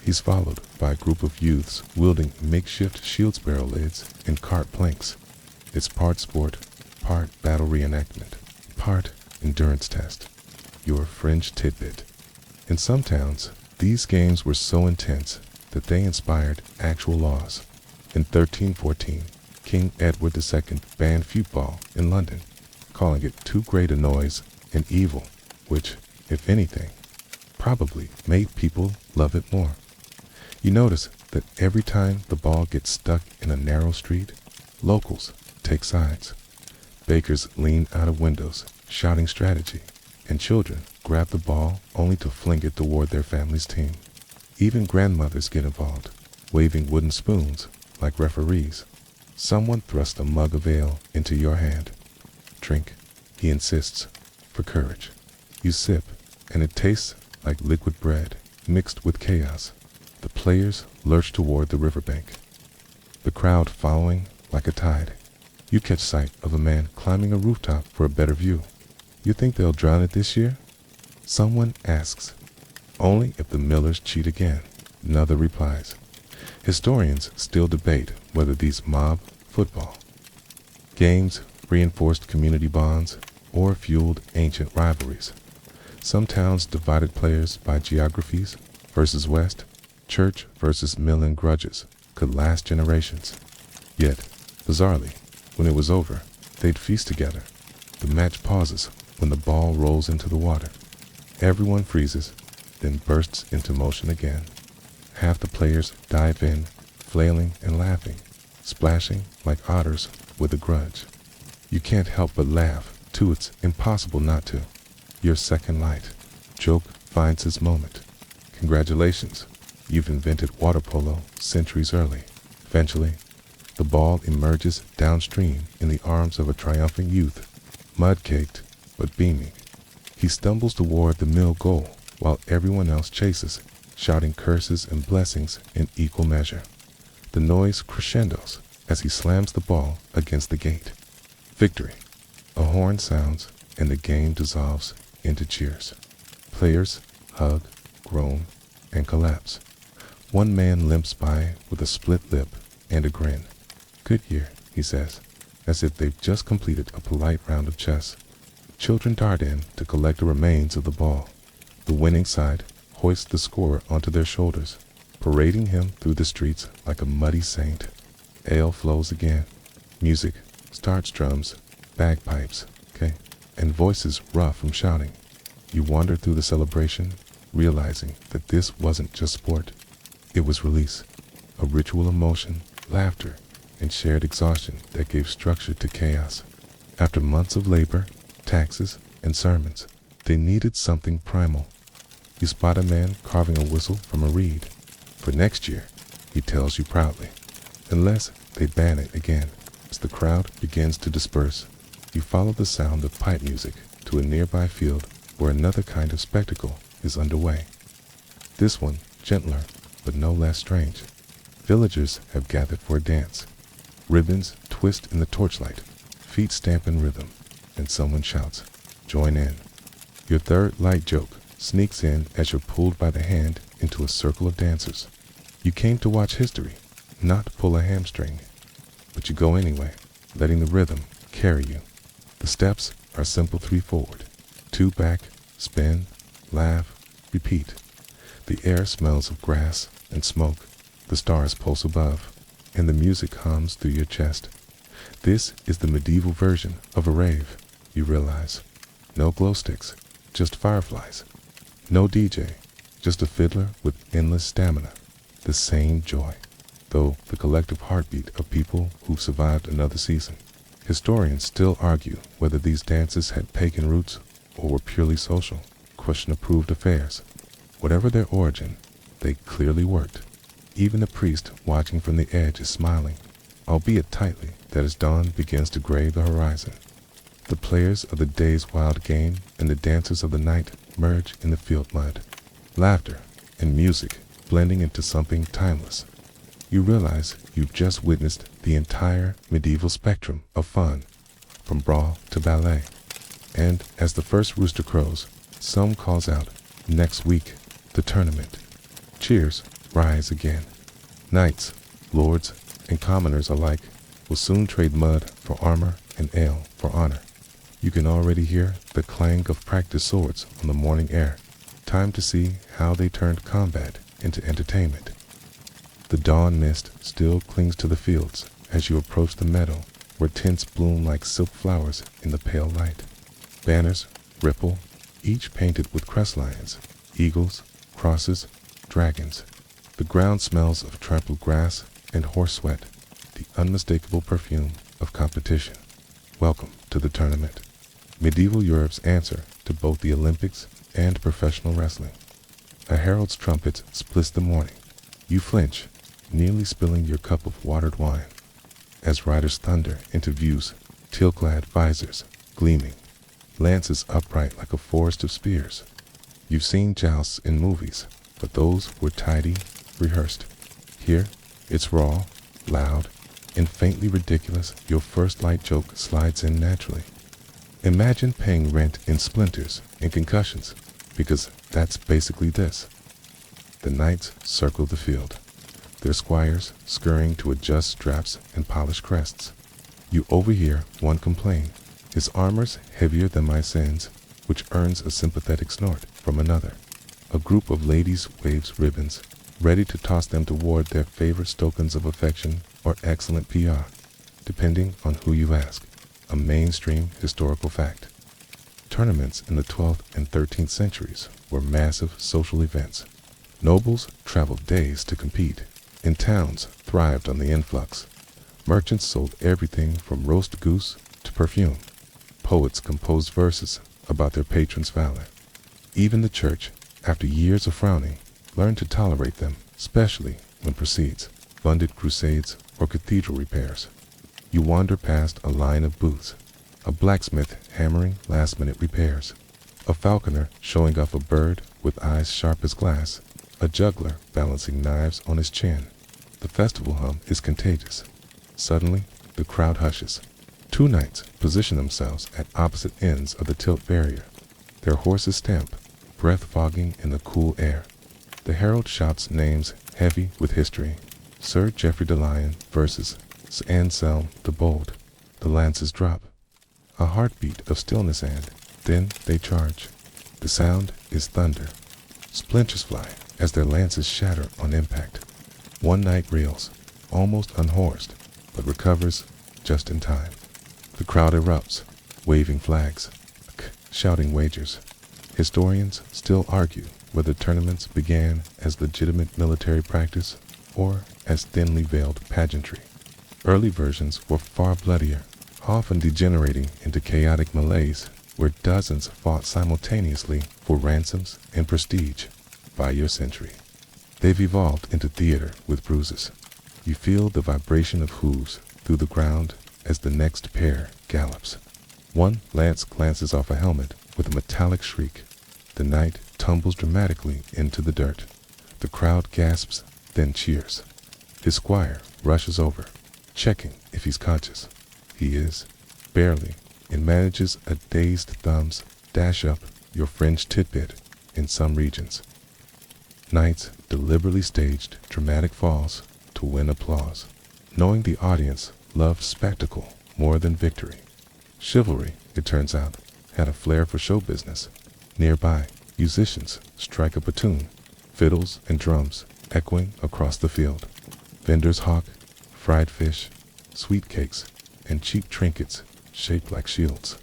He's followed by a group of youths wielding makeshift shield barrel lids and cart planks. It's part sport, part battle reenactment, part endurance test. Your fringe tidbit. In some towns, these games were so intense that they inspired actual laws. In 1314, King Edward II banned football in London, calling it too great a noise and evil, which, if anything, probably made people love it more. You notice that every time the ball gets stuck in a narrow street, locals take sides. Bakers lean out of windows, shouting strategy, and children grab the ball only to fling it toward their family's team. Even grandmothers get involved, waving wooden spoons like referees. Someone thrusts a mug of ale into your hand. "Drink," he insists, for courage. You sip, and it tastes like liquid bread mixed with chaos. The players lurch toward the riverbank, the crowd following like a tide. You catch sight of a man climbing a rooftop for a better view. "You think they'll drown it this year?" Someone asks. "Only if the Millers cheat again," another replies. Historians still debate whether these mob football games reinforced community bonds or fueled ancient rivalries. Some towns divided players by geographies versus west, church versus mill grudges could last generations. Yet, bizarrely, when it was over, they'd feast together. The match pauses when the ball rolls into the water. Everyone freezes, then bursts into motion again. Half the players dive in, flailing and laughing, splashing like otters with a grudge. You can't help but laugh, too. It's impossible not to. Your second light. Joke finds its moment. Congratulations, you've invented water polo centuries early. Eventually, the ball emerges downstream in the arms of a triumphant youth, mud-caked but beaming. He stumbles toward the mill goal while everyone else chases, shouting curses and blessings in equal measure. The noise crescendos as he slams the ball against the gate. Victory. A horn sounds and the game dissolves into cheers. Players hug, groan, and collapse. One man limps by with a split lip and a grin. "Good year," he says, as if they've just completed a polite round of chess. Children dart in to collect the remains of the ball. The winning side hoists the scorer onto their shoulders, parading him through the streets like a muddy saint. Ale flows again. Music starts, drums, bagpipes, and voices rough from shouting. You wander through the celebration, realizing that this wasn't just sport. It was release, a ritual emotion, laughter, and shared exhaustion that gave structure to chaos. After months of labor, taxes, and sermons, they needed something primal. You spot a man carving a whistle from a reed. "For next year," he tells you proudly. unless they ban it again. As the crowd begins to disperse, you follow the sound of pipe music to a nearby field where another kind of spectacle is underway. This one gentler, but no less strange. Villagers have gathered for a dance. Ribbons twist in the torchlight, feet stamp in rhythm, and someone shouts, "Join in." Your third light joke sneaks in as you're pulled by the hand into a circle of dancers. You came to watch history, not pull a hamstring. But you go anyway, letting the rhythm carry you. The steps are simple 3 forward, 2 back, spin, laugh, repeat. The air smells of grass and smoke. The stars pulse above, and the music hums through your chest. This is the medieval version of a rave, you realize. No glow sticks, just fireflies. No DJ, just a fiddler with endless stamina. The same joy, though the collective heartbeat of people who've survived another season. Historians still argue whether these dances had pagan roots or were purely social, question-approved affairs. Whatever their origin, they clearly worked. Even the priest watching from the edge is smiling, albeit tightly, that as dawn begins to gray the horizon. The players of the day's wild game and the dancers of the night merge in the field mud. Laughter and music blending into something timeless. You realize you've just witnessed the entire medieval spectrum of fun, from brawl to ballet. And as the first rooster crows, some calls out, "Next week, the tournament." Cheers rise again. Knights, lords, and commoners alike will soon trade mud for armor and ale for honor. You can already hear the clang of practiced swords on the morning air. Time to see how they turned combat into entertainment. The dawn mist still clings to the fields as you approach the meadow where tents bloom like silk flowers in the pale light. Banners ripple, each painted with crest lions, eagles, crosses, dragons. The ground smells of trampled grass and horse sweat, the unmistakable perfume of competition. Welcome to the tournament. Medieval Europe's answer to both the Olympics and professional wrestling. A herald's trumpet splits the morning. You flinch, nearly spilling your cup of watered wine, as riders thunder into views, teal-clad visors gleaming, lances upright like a forest of spears. You've seen jousts in movies, but those were tidy, rehearsed. Here, it's raw, loud, and faintly ridiculous. Your first light joke slides in naturally. Imagine paying rent in splinters and concussions, because that's basically this. The knights circle the field, their squires scurrying to adjust straps and polish crests. You overhear one complain, "His armor's heavier than my sins," which earns a sympathetic snort from another. A group of ladies waves ribbons, ready to toss them toward their favorite tokens of affection or excellent PR, depending on who you ask. A mainstream historical fact. Tournaments in the 12th and 13th centuries were massive social events. Nobles traveled days to compete, and towns thrived on the influx. Merchants sold everything from roast goose to perfume. Poets composed verses about their patrons' valor. Even the church, after years of frowning, learned to tolerate them, especially when proceeds funded crusades or cathedral repairs. You wander past a line of booths, a blacksmith hammering last-minute repairs, a falconer showing off a bird with eyes sharp as glass, a juggler balancing knives on his chin. The festival hum is contagious. Suddenly, the crowd hushes. 2 knights position themselves at opposite ends of the tilt barrier. Their horses stamp, breath fogging in the cool air. The herald shouts names heavy with history. Sir Geoffrey de Lion versus Anselm the Bold. The lances drop. A heartbeat of stillness, and then they charge. The sound is thunder. Splinters fly as their lances shatter on impact. One knight reels, almost unhorsed, but recovers just in time. The crowd erupts, waving flags, shouting wagers. Historians still argue whether tournaments began as legitimate military practice or as thinly veiled pageantry. Early versions were far bloodier, often degenerating into chaotic melees where dozens fought simultaneously for ransoms and prestige. By your century, they've evolved into theater with bruises. You feel the vibration of hooves through the ground as the next pair gallops. One lance glances off a helmet with a metallic shriek. The knight tumbles dramatically into the dirt. The crowd gasps, then cheers. His squire rushes over, checking if he's conscious. He is, barely, and manages a dazed thumbs dash up your fringe tidbit in some regions. Knights deliberately staged dramatic falls to win applause, knowing the audience loved spectacle more than victory. Chivalry, it turns out, had a flair for show business. Nearby, musicians strike up a tune, fiddles and drums echoing across the field. Vendors hawk fried fish, sweet cakes, and cheap trinkets shaped like shields.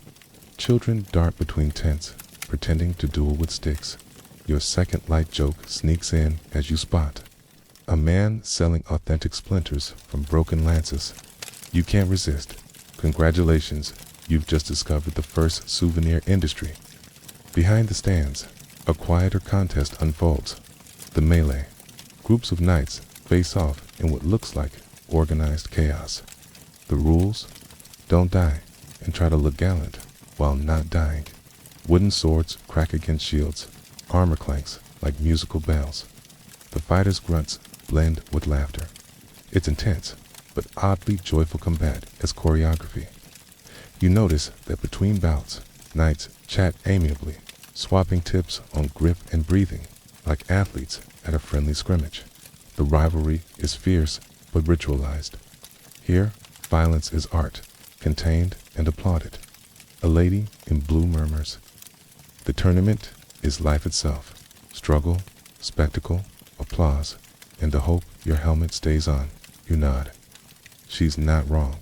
Children dart between tents, pretending to duel with sticks. Your second light joke sneaks in as you spot a man selling authentic splinters from broken lances. You can't resist. Congratulations, you've just discovered the first souvenir industry. Behind the stands, a quieter contest unfolds. The melee. Groups of knights face off in what looks like organized chaos. The rules? Don't die and try to look gallant while not dying. Wooden swords crack against shields. Armor clanks like musical bells. The fighters' grunts blend with laughter. It's intense, but oddly joyful combat as choreography. You notice that between bouts, knights chat amiably, swapping tips on grip and breathing, like athletes at a friendly scrimmage. The rivalry is fierce but ritualized. Here, violence is art, contained and applauded. A lady in blue murmurs. The tournament is life itself. Struggle, spectacle, applause, and the hope your helmet stays on. You nod. She's not wrong.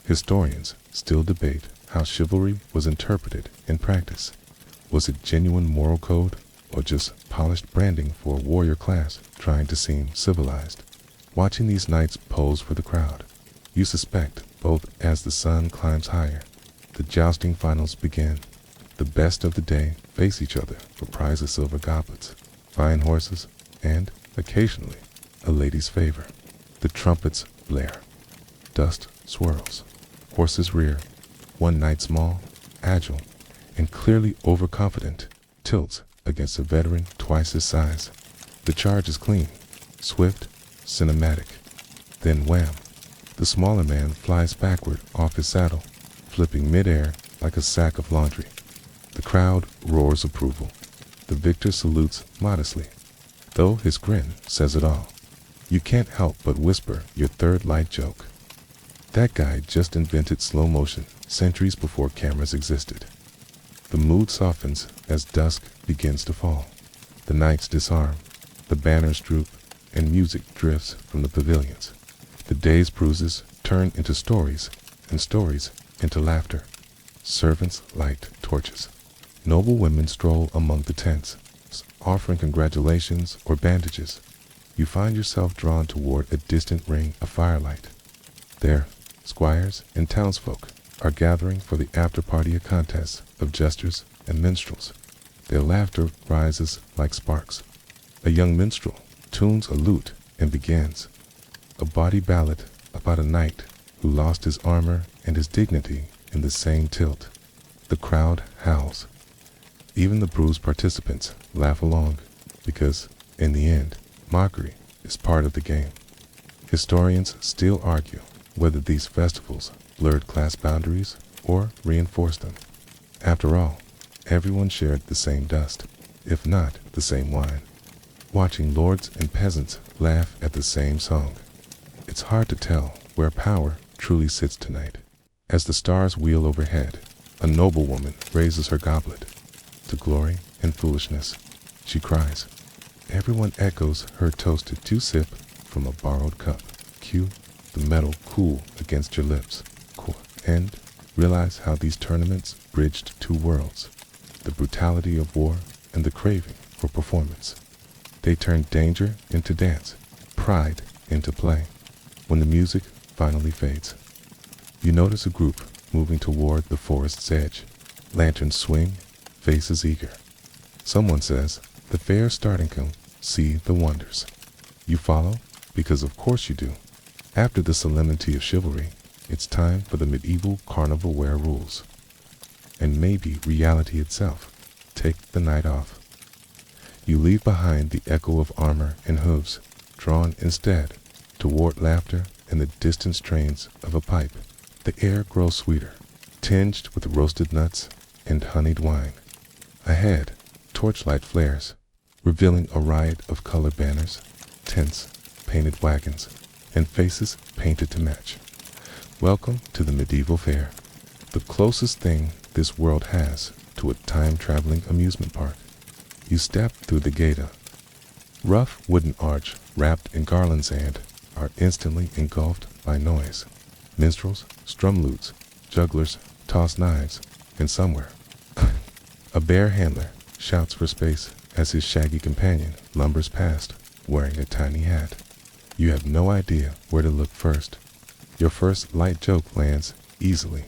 Historians still debate how chivalry was interpreted in practice. Was it genuine moral code or just polished branding for a warrior class trying to seem civilized? Watching these knights pose for the crowd, you suspect both as the sun climbs higher. The jousting finals begin. The best of the day face each other for prize of silver goblets, fine horses, and, occasionally, a lady's favor. The trumpets blare. Dust swirls. Horses rear. One knight small, agile, and clearly overconfident tilts against a veteran twice his size. The charge is clean, swift, cinematic. Then wham! The smaller man flies backward off his saddle, flipping midair like a sack of laundry. The crowd roars approval. The victor salutes modestly, though his grin says it all. You can't help but whisper your third light joke. That guy just invented slow motion centuries before cameras existed. The mood softens as dusk begins to fall. The knights disarm, the banners droop, and music drifts from the pavilions. The day's bruises turn into stories, and stories into laughter. Servants light torches. Noble women stroll among the tents, offering congratulations or bandages. You find yourself drawn toward a distant ring of firelight. There, squires and townsfolk are gathering for the after-party contest of jesters and minstrels. Their laughter rises like sparks. A young minstrel tunes a lute and begins a bawdy ballad about a knight who lost his armor and his dignity in the same tilt. The crowd howls. Even the bruised participants laugh along because, in the end, mockery is part of the game. Historians still argue whether these festivals blurred class boundaries or reinforced them. After all, everyone shared the same dust, if not the same wine. Watching lords and peasants laugh at the same song. It's hard to tell where power truly sits tonight. As the stars wheel overhead, a noblewoman raises her goblet. To glory and foolishness, she cries. Everyone echoes her toast to sip from a borrowed cup. Cue the metal cool against your lips. And realize how these tournaments bridged two worlds, the brutality of war and the craving for performance. They turned danger into dance, pride into play. When the music finally fades, you notice a group moving toward the forest's edge. Lanterns swing, faces eager. Someone says, "The fair's starting, come see the wonders." You follow, because of course you do. After the solemnity of chivalry, it's time for the medieval carnival wear rules. And maybe reality itself. Take the night off. You leave behind the echo of armor and hooves, drawn instead toward laughter and the distant strains of a pipe. The air grows sweeter, tinged with roasted nuts and honeyed wine. Ahead, torchlight flares, revealing a riot of colored banners, tents, painted wagons, and faces painted to match. Welcome to the medieval fair, the closest thing this world has to a time-traveling amusement park. You step through the gaeta. Rough wooden arch wrapped in garlands and are instantly engulfed by noise. Minstrels strum lutes, jugglers toss knives, and somewhere a bear handler shouts for space as his shaggy companion lumbers past, wearing a tiny hat. You have no idea where to look first. Your first light joke lands easily.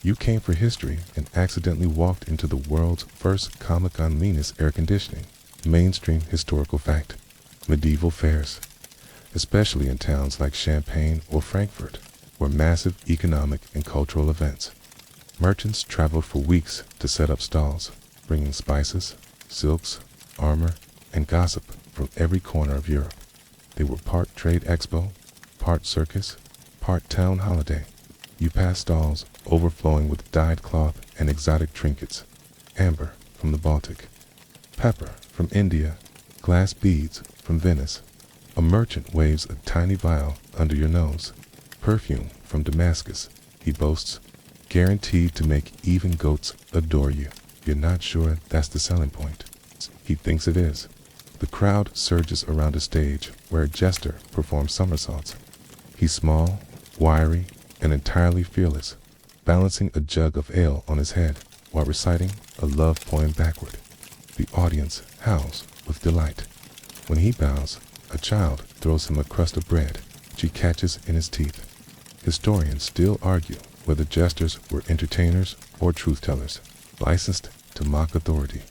You came for history and accidentally walked into the world's first comic on leanest air conditioning. Mainstream historical fact. Medieval fairs, especially in towns like Champaign or Frankfurt, were massive economic and cultural events. Merchants traveled for weeks to set up stalls, bringing spices, silks, armor, and gossip from every corner of Europe. They were part trade expo, part circus, part town holiday. You pass stalls overflowing with dyed cloth and exotic trinkets, amber from the Baltic, pepper from India, glass beads from Venice. A merchant waves a tiny vial under your nose, perfume from Damascus, he boasts, guaranteed to make even goats adore you. You're not sure that's the selling point. He thinks it is. The crowd surges around a stage where a jester performs somersaults. He's small, wiry, and entirely fearless, balancing a jug of ale on his head while reciting a love poem backward. The audience howls with delight. When he bows, a child throws him a crust of bread, which he catches in his teeth. Historians still argue whether jesters were entertainers or truth-tellers, licensed to mock authority.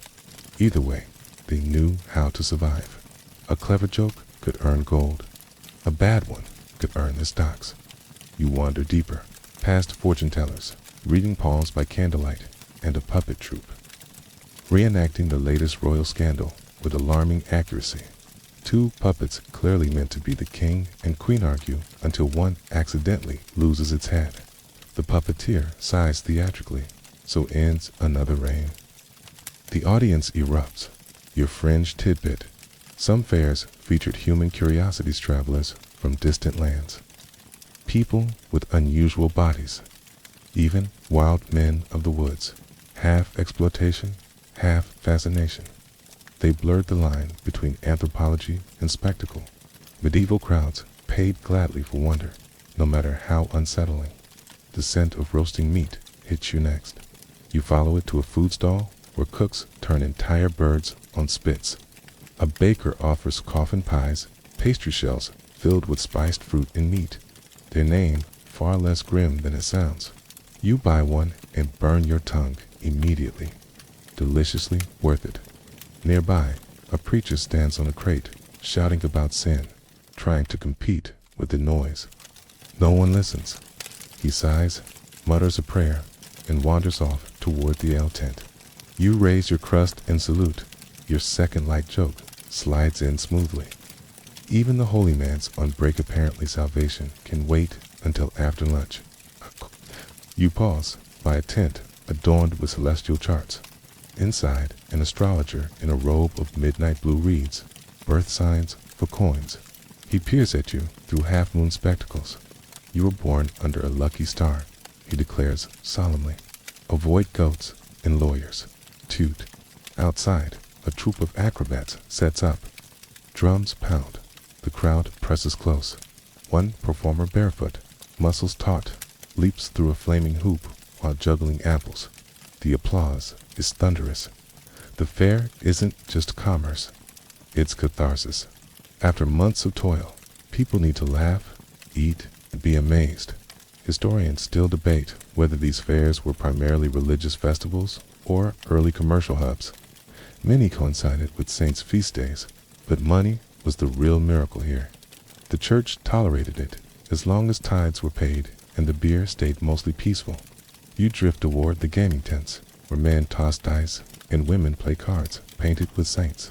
Either way, they knew how to survive. A clever joke could earn gold. A bad one could earn the stocks. You wander deeper, past fortune-tellers, reading palms by candlelight, and a puppet troupe, reenacting the latest royal scandal with alarming accuracy. Two puppets clearly meant to be the king and queen argue until one accidentally loses its head. The puppeteer sighs theatrically, so ends another reign. The audience erupts. Your fringe tidbit. Some fairs featured human curiosities travelers from distant lands. People with unusual bodies. Even wild men of the woods. Half exploitation, half fascination. They blurred the line between anthropology and spectacle. Medieval crowds paid gladly for wonder, no matter how unsettling. The scent of roasting meat hits you next. You follow it to a food stall where cooks turn entire birds on spits. A baker offers coffin pies, pastry shells filled with spiced fruit and meat. Their name far less grim than it sounds. You buy one and burn your tongue immediately. Deliciously worth it. Nearby, a preacher stands on a crate, shouting about sin, trying to compete with the noise. No one listens. He sighs, mutters a prayer, and wanders off toward the ale tent. You raise your crust and salute. Your second light joke slides in smoothly. Even the holy man's on break apparently salvation can wait until after lunch. You pause by a tent adorned with celestial charts. Inside, an astrologer in a robe of midnight blue reads, birth signs for coins. He peers at you through half-moon spectacles. You were born under a lucky star, he declares solemnly. Avoid goats and lawyers. Toot. Outside, a troupe of acrobats sets up. Drums pound. The crowd presses close. One performer barefoot, muscles taut, leaps through a flaming hoop while juggling apples. The applause is thunderous. The fair isn't just commerce, it's catharsis. After months of toil, people need to laugh, eat, and be amazed. Historians still debate whether these fairs were primarily religious festivals or early commercial hubs. Many coincided with saints' feast days, but money was the real miracle here. The church tolerated it, As long as tides were paid and the beer stayed mostly peaceful, you drift toward the gaming tents, where men toss dice and women play cards painted with saints.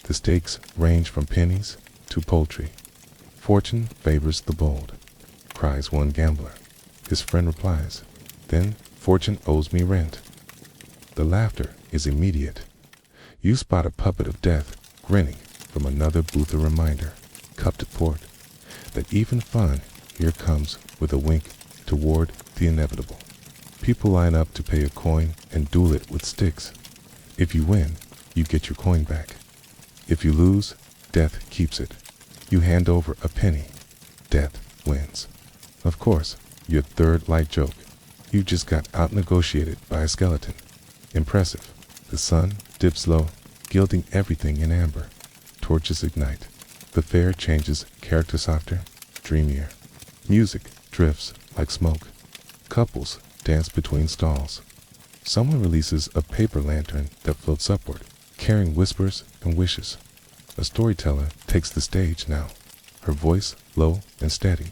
The stakes range from pennies to poultry. Fortune favors the bold, cries one gambler. His friend replies, then fortune owes me rent. The laughter is immediate. You spot a puppet of death grinning from another booth, a reminder, cup to port, that even fun here comes with a wink toward the inevitable. People line up to pay a coin and duel it with sticks. If you win, you get your coin back. If you lose, death keeps it. You hand over a penny. Death wins. Of course, your third light joke. You just got out-negotiated by a skeleton. Impressive. The sun dips low, gilding everything in amber. Torches ignite. The fair changes character softer, dreamier. Music drifts like smoke. Couples dance between stalls. Someone releases a paper lantern that floats upward, carrying whispers and wishes. A storyteller takes the stage now, her voice low and steady.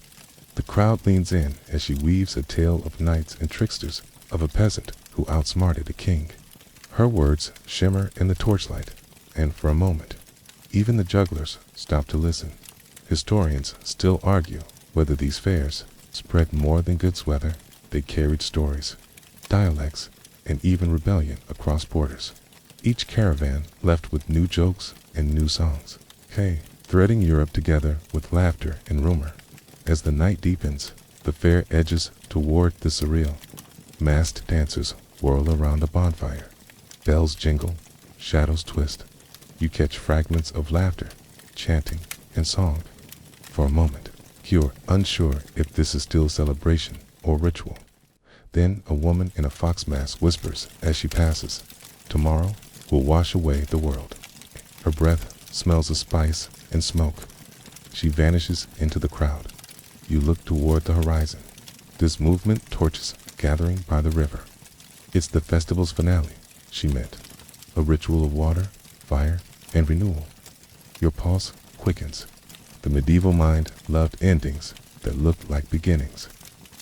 The crowd leans in as she weaves a tale of knights and tricksters, of a peasant who outsmarted a king. Her words shimmer in the torchlight, and for a moment, even the jugglers stop to listen. Historians still argue whether these fairs spread more than goods, whether they carried stories, dialects, and even rebellion across borders. Each caravan left with new jokes and new songs, threading Europe together with laughter and rumor. As the night deepens, the fair edges toward the surreal. Masked dancers whirl around a bonfire. Bells jingle, shadows twist. You catch fragments of laughter, chanting, and song. For a moment, you're unsure if this is still celebration or ritual. Then a woman in a fox mask whispers as she passes, "Tomorrow will wash away the world." Her breath smells of spice and smoke. She vanishes into the crowd. You look toward the horizon. This movement torches gathering by the river. It's the festival's finale, she meant. A ritual of water, fire, and renewal. Your pulse quickens. The medieval mind loved endings that looked like beginnings.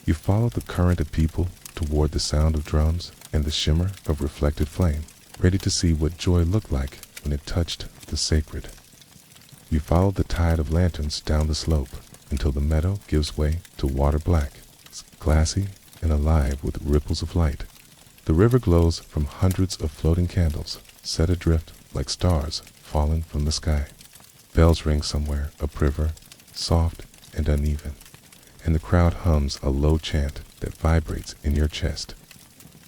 You follow the current of people toward the sound of drums and the shimmer of reflected flame, ready to see what joy looked like when it touched the sacred. You follow the tide of lanterns down the slope until the meadow gives way to water black, glassy and alive with ripples of light. The river glows from hundreds of floating candles, set adrift like stars fallen from the sky. Bells ring somewhere upriver, soft and uneven, and the crowd hums a low chant that vibrates in your chest.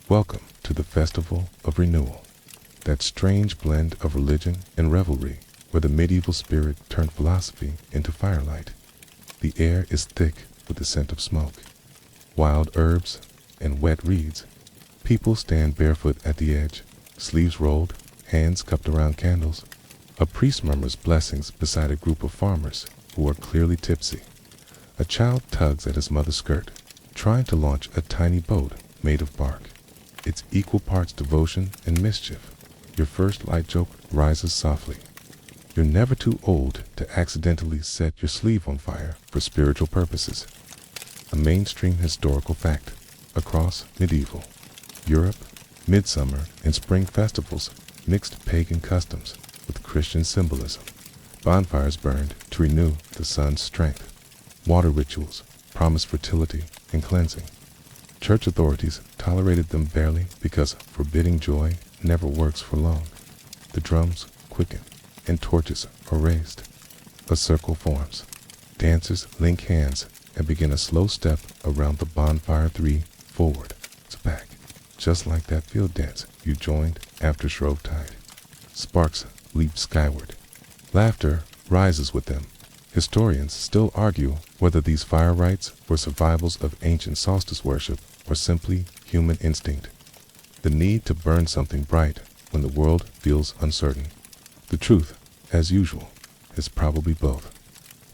Welcome to the festival of renewal, that strange blend of religion and revelry where the medieval spirit turned philosophy into firelight. The air is thick with the scent of smoke, wild herbs, and wet reeds. People stand barefoot at the edge, sleeves rolled, hands cupped around candles. A priest murmurs blessings beside a group of farmers who are clearly tipsy. A child tugs at his mother's skirt, trying to launch a tiny boat made of bark. It's equal parts devotion and mischief. Your first light joke rises softly. You're never too old to accidentally set your sleeve on fire for spiritual purposes. A mainstream historical fact across medieval Europe, midsummer and spring festivals mixed pagan customs with Christian symbolism. Bonfires burned to renew the sun's strength. Water rituals promised fertility and cleansing. Church authorities tolerated them barely because forbidding joy never works for long. The drums quicken and torches are raised. A circle forms. Dancers link hands and begin a slow step around the bonfire, 3 forward to back, just like that field dance you joined after Shrovetide. Sparks leap skyward. Laughter rises with them. Historians still argue whether these fire rites were survivals of ancient solstice worship or simply human instinct. The need to burn something bright when the world feels uncertain. The truth, as usual, is probably both.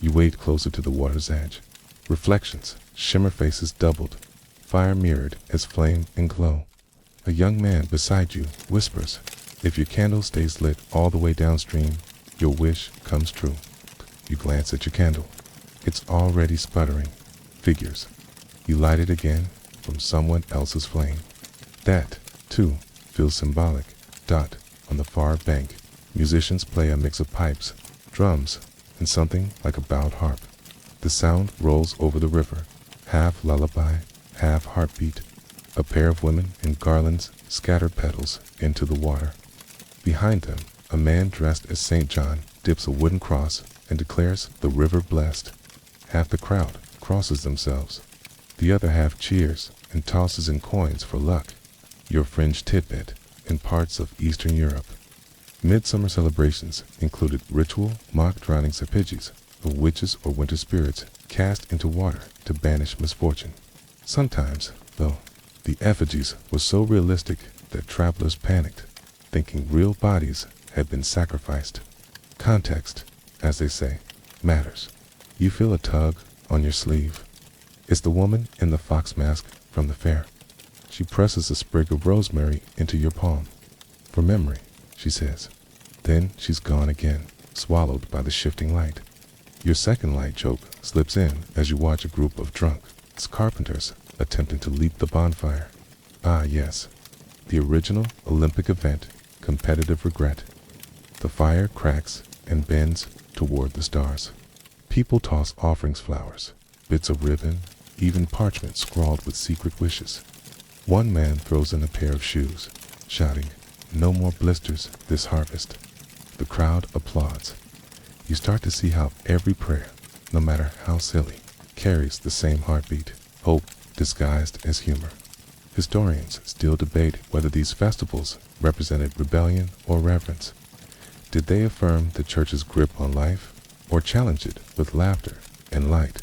You wade closer to the water's edge. Reflections, shimmer faces doubled, fire mirrored as flame and glow. A young man beside you whispers, "If your candle stays lit all the way downstream, your wish comes true." You glance at your candle. It's already sputtering, figures. You light it again from someone else's flame. That, too, feels symbolic. Dot on the far bank. Musicians play a mix of pipes, drums, and something like a bowed harp. The sound rolls over the river, half lullaby, half heartbeat. A pair of women in garlands scatter petals into the water. Behind them, a man dressed as St. John dips a wooden cross and declares the river blessed. Half the crowd crosses themselves. The other half cheers and tosses in coins for luck. Your fringe tidbit in parts of Eastern Europe. Midsummer celebrations included ritual mock drownings of pidgeys, of witches or winter spirits cast into water to banish misfortune. Sometimes, though, the effigies were so realistic that travelers panicked, thinking real bodies had been sacrificed. Context, as they say, matters. You feel a tug on your sleeve. It's the woman in the fox mask from the fair. She presses a sprig of rosemary into your palm. For memory, she says. Then she's gone again, swallowed by the shifting light. Your second light joke slips in as you watch a group of drunk carpenters attempting to leap the bonfire. Ah yes, the original Olympic event, competitive regret. The fire cracks and bends toward the stars. People toss offerings flowers, bits of ribbon, even parchment scrawled with secret wishes. One man throws in a pair of shoes, shouting, "No more blisters this harvest." The crowd applauds. You start to see how every prayer, no matter how silly, carries the same heartbeat, hope disguised as humor. Historians still debate whether these festivals represented rebellion or reverence. Did they affirm the church's grip on life, or challenge it with laughter and light?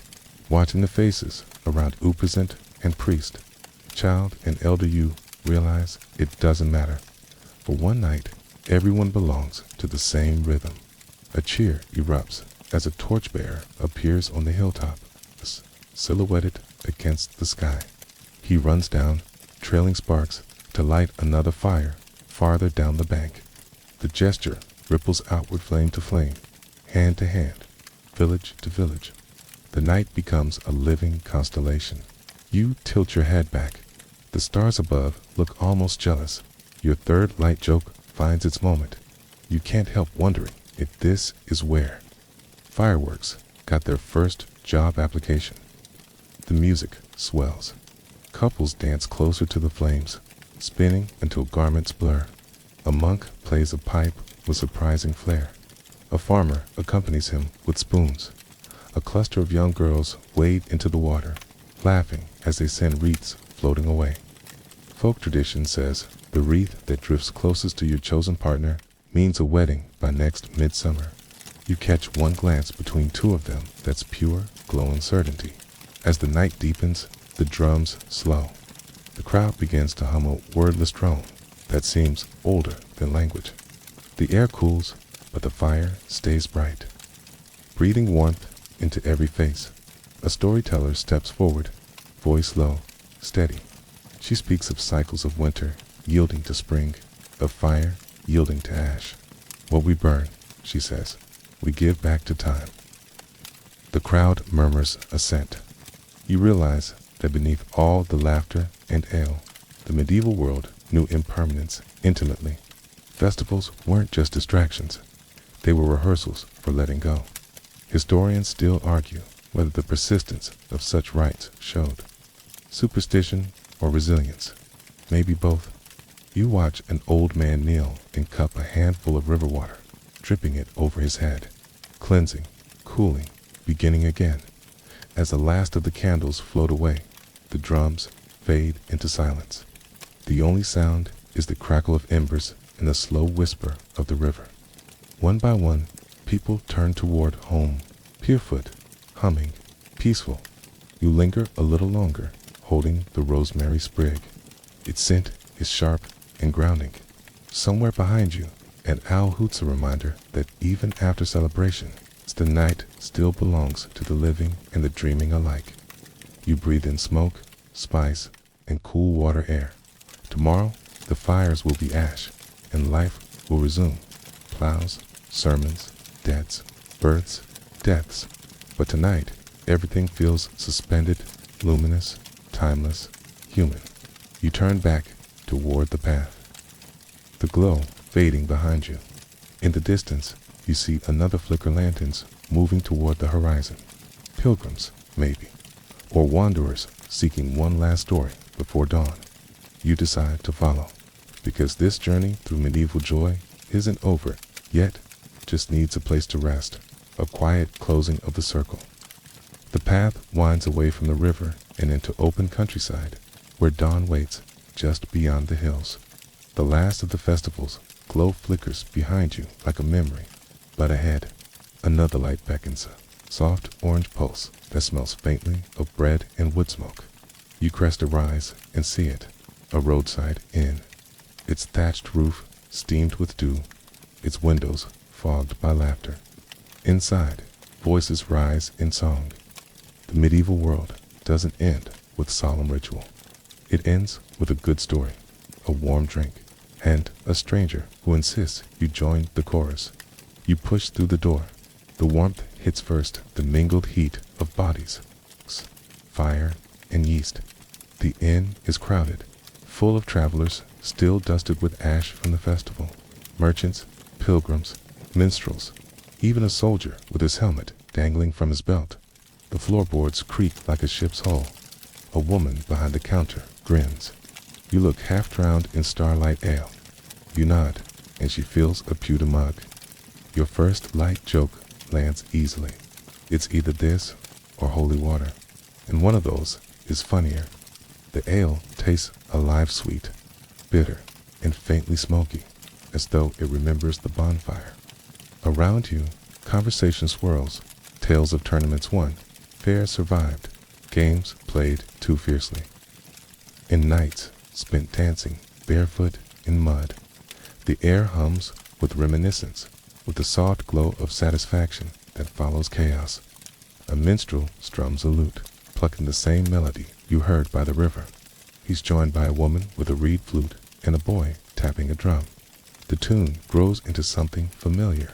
Watching the faces around uppresent and priest, child and elder, you realize it doesn't matter. For one night, everyone belongs to the same rhythm. A cheer erupts as a torchbearer appears on the hilltop, silhouetted against the sky. He runs down, trailing sparks, to light another fire farther down the bank. The gesture ripples outward, flame to flame, hand to hand, village to village. The night becomes a living constellation. You tilt your head back. The stars above look almost jealous. Your third light joke finds its moment. You can't help wondering if this is where fireworks got their first job application. The music swells. Couples dance closer to the flames, spinning until garments blur. A monk plays a pipe with surprising flair. A farmer accompanies him with spoons. A cluster of young girls wade into the water, laughing as they send wreaths floating away. Folk tradition says the wreath that drifts closest to your chosen partner means a wedding by next midsummer. You catch one glance between two of them that's pure, glowing certainty. As the night deepens, the drums slow. The crowd begins to hum a wordless drone that seems older than language. The air cools, but the fire stays bright, breathing warmth into every face. A storyteller steps forward, voice low, steady. She speaks of cycles of winter yielding to spring, of fire yielding to ash. What we burn, she says, we give back to time. The crowd murmurs assent. You realize that beneath all the laughter and ale, the medieval world knew impermanence intimately. Festivals weren't just distractions. They were rehearsals for letting go. Historians still argue whether the persistence of such rites showed superstition or resilience, maybe both. You watch an old man kneel and cup a handful of river water, dripping it over his head, cleansing, cooling, beginning again. As the last of the candles float away, the drums fade into silence. The only sound is the crackle of embers and the slow whisper of the river. One by one, people turn toward home, barefoot, humming, peaceful. You linger a little longer, holding the rosemary sprig. Its scent is sharp and grounding. Somewhere behind you, an owl hoots a reminder that even after celebration, the night still belongs to the living and the dreaming alike. You breathe in smoke, spice, and cool water air. Tomorrow, the fires will be ash, and life will resume. Plows, sermons, debts, births, deaths. But tonight, Everything feels suspended, luminous, timeless, human. You turn back toward the path, the glow fading behind you. In the distance, you see another flicker lanterns moving toward the horizon. Pilgrims, maybe, or wanderers seeking one last story before dawn. You decide to follow, because this journey through medieval joy isn't over yet, just needs a place to rest, a quiet closing of the circle. The path winds away from the river and into open countryside, where dawn waits just beyond the hills. The last of the festival's glow flickers behind you like a memory, but ahead, another light beckons, a soft orange pulse that smells faintly of bread and wood smoke. You crest a rise and see it, a roadside inn, its thatched roof steamed with dew, its windows fogged by laughter. Inside, voices rise in song. The medieval world doesn't end with solemn ritual. It ends with a good story, a warm drink, and a stranger who insists you join the chorus. You push through the door. The warmth hits first, the mingled heat of bodies, fire and yeast. The inn is crowded, full of travelers still dusted with ash from the festival. Merchants, pilgrims, minstrels, even a soldier with his helmet dangling from his belt. The floorboards creak like a ship's hull. A woman behind the counter grins. You look half drowned in starlight ale. You nod, and she fills a pewter mug. Your first light joke lands easily. It's either this or holy water, and one of those is funnier. The ale tastes alive sweet, bitter, and faintly smoky, as though it remembers the bonfire. Around you, conversation swirls, tales of tournaments won, fairs survived, games played too fiercely, and nights spent dancing barefoot in mud. The air hums with reminiscence, with the soft glow of satisfaction that follows chaos. A minstrel strums a lute, plucking the same melody you heard by the river. He's joined by a woman with a reed flute and a boy tapping a drum. The tune grows into something familiar,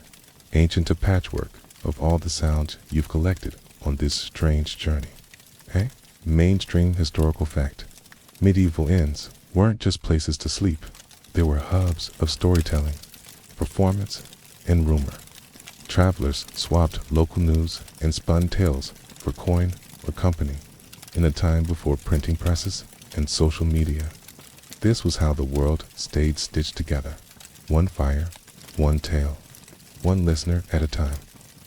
ancient a patchwork of all the sounds you've collected on this strange journey. Eh? Mainstream historical fact. Medieval inns weren't just places to sleep. They were hubs of storytelling, performance, and rumor. Travelers swapped local news and spun tales for coin or company in a time before printing presses and social media. This was how the world stayed stitched together. One fire, one tale, one listener at a time.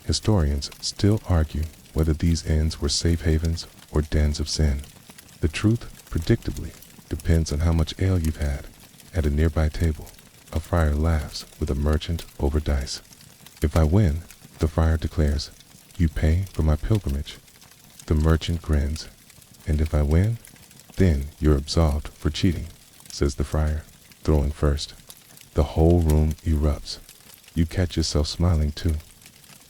Historians still argue whether these inns were safe havens or dens of sin. The truth, predictably, depends on how much ale you've had. At a nearby table, a friar laughs with a merchant over dice. If I win, the friar declares, you pay for my pilgrimage. The merchant grins. And if I win, then you're absolved for cheating, says the friar, throwing first. The whole room erupts. You catch yourself smiling too.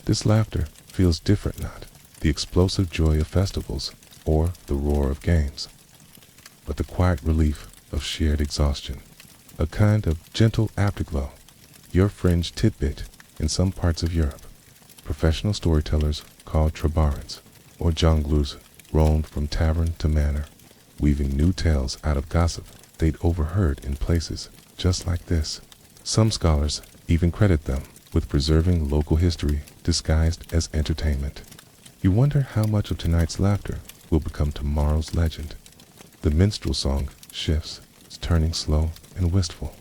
This laughter feels different, not the explosive joy of festivals or the roar of games, but the quiet relief of shared exhaustion, a kind of gentle afterglow. Your fringe tidbit in some parts of Europe. Professional storytellers called trabarans or jongleurs roamed from tavern to manor, weaving new tales out of gossip they'd overheard in places just like this. Some scholars even credit them with preserving local history disguised as entertainment. You wonder how much of tonight's laughter will become tomorrow's legend. The minstrel song shifts, it's turning slow and wistful.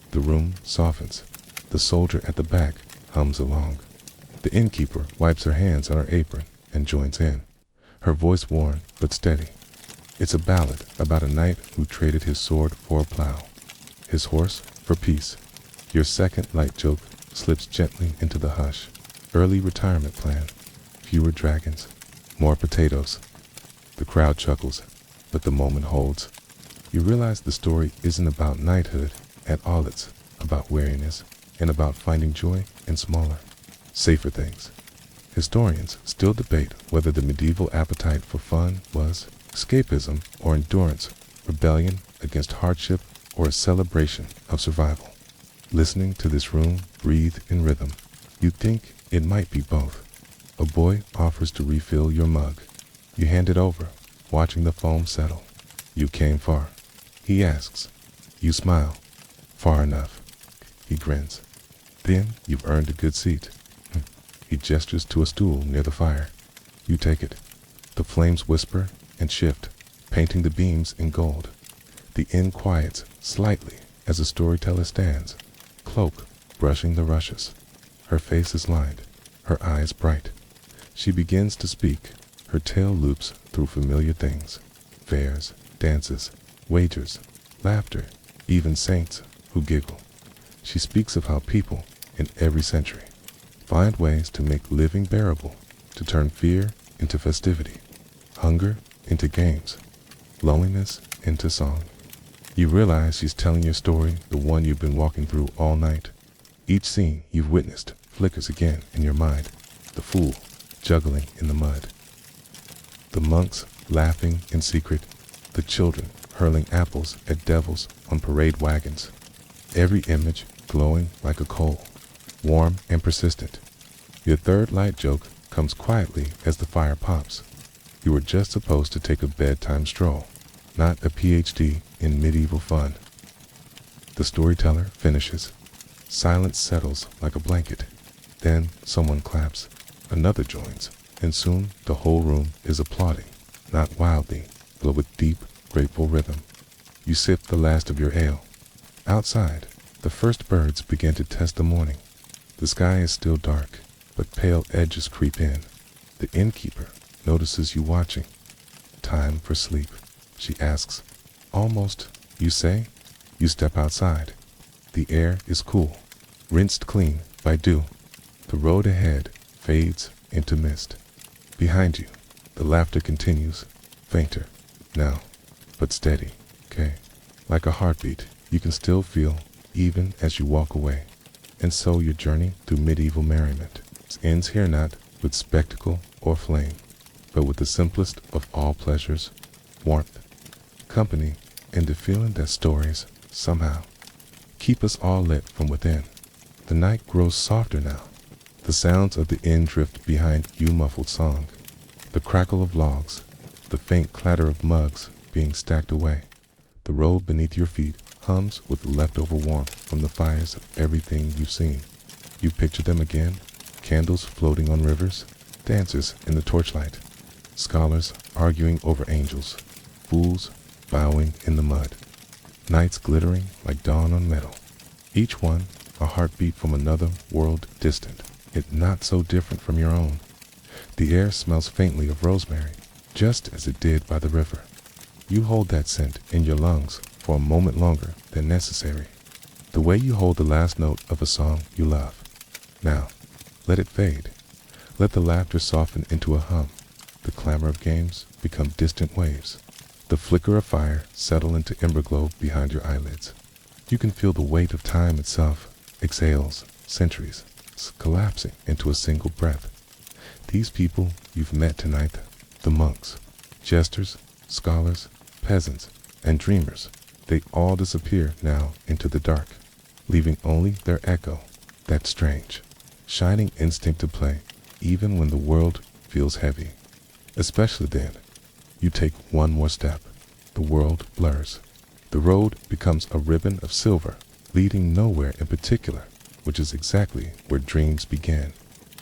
The room softens. The soldier at the back hums along. The innkeeper wipes her hands on her apron and joins in, her voice worn but steady. It's a ballad about a knight who traded his sword for a plow, his horse for peace. Your second light joke slips gently into the hush. Early retirement plan. Fewer dragons, more potatoes. The crowd chuckles, but the moment holds. You realize the story isn't about knighthood at all. It's about wariness and about finding joy in smaller, safer things. Historians still debate whether the medieval appetite for fun was escapism or endurance, rebellion against hardship, or a celebration of survival. Listening to this room breathe in rhythm, you think it might be both. A boy offers to refill your mug. You hand it over, watching the foam settle. You came far, he asks. You smile. Far enough. He grins. Then you've earned a good seat. He gestures to a stool near the fire. You take it. The flames whisper and shift, painting the beams in gold. The inn quiets slightly as the storyteller stands, cloak brushing the rushes. Her face is lined, her eyes bright. She begins to speak. Her tale loops through familiar things. Fairs, dances, wagers, laughter, even saints who giggle. She speaks of how people in every century find ways to make living bearable, to turn fear into festivity, hunger into games, loneliness into song. You realize she's telling your story, the one you've been walking through all night. Each scene you've witnessed flickers again in your mind. The fool juggling in the mud, the monks laughing in secret, the children hurling apples at devils on parade wagons. Every image glowing like a coal, warm and persistent. Your third light joke comes quietly as the fire pops. You were just supposed to take a bedtime stroll, not a PhD in medieval fun. The storyteller finishes. Silence settles like a blanket. Then someone claps, another joins, and soon the whole room is applauding, not wildly, but with deep, grateful rhythm. You sip the last of your ale. Outside, the first birds begin to test the morning. The sky is still dark, but pale edges creep in. The innkeeper notices you watching. Time for sleep, she asks. Almost, you say? You step outside. The air is cool, rinsed clean by dew. The road ahead fades into mist. Behind you, the laughter continues, fainter, now, but steady, okay? Like a heartbeat, you can still feel even as you walk away. And so your journey through medieval merriment ends here not with spectacle or flame, but with the simplest of all pleasures, warmth, company, and the feeling that stories, somehow, keep us all lit from within. The night grows softer now. The sounds of the inn drift behind you, muffled song, the crackle of logs, the faint clatter of mugs being stacked away. The road beneath your feet hums with leftover warmth from the fires of everything you've seen. You picture them again, candles floating on rivers, dancers in the torchlight, scholars arguing over angels, fools bowing in the mud, nights glittering like dawn on metal. Each one a heartbeat from another world distant, yet not so different from your own. The air smells faintly of rosemary, just as it did by the river. You hold that scent in your lungs for a moment longer than necessary, the way you hold the last note of a song you love. Now, let it fade. Let the laughter soften into a hum, the clamor of games become distant waves, the flicker of fire settle into ember glow behind your eyelids. You can feel the weight of time itself, exhales, centuries, collapsing into a single breath. These people you've met tonight, the monks, jesters, scholars, peasants, and dreamers, they all disappear now into the dark, leaving only their echo, that strange, shining instinct to play, even when the world feels heavy. Especially then, you take one more step, the world blurs. The road becomes a ribbon of silver, leading nowhere in particular, which is exactly where dreams began.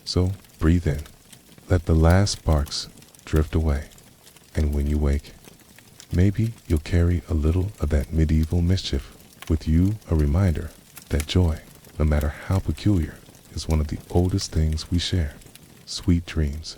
So breathe in, let the last sparks drift away, and when you wake, maybe you'll carry a little of that medieval mischief with you, a reminder that joy, no matter how peculiar, is one of the oldest things we share. Sweet dreams.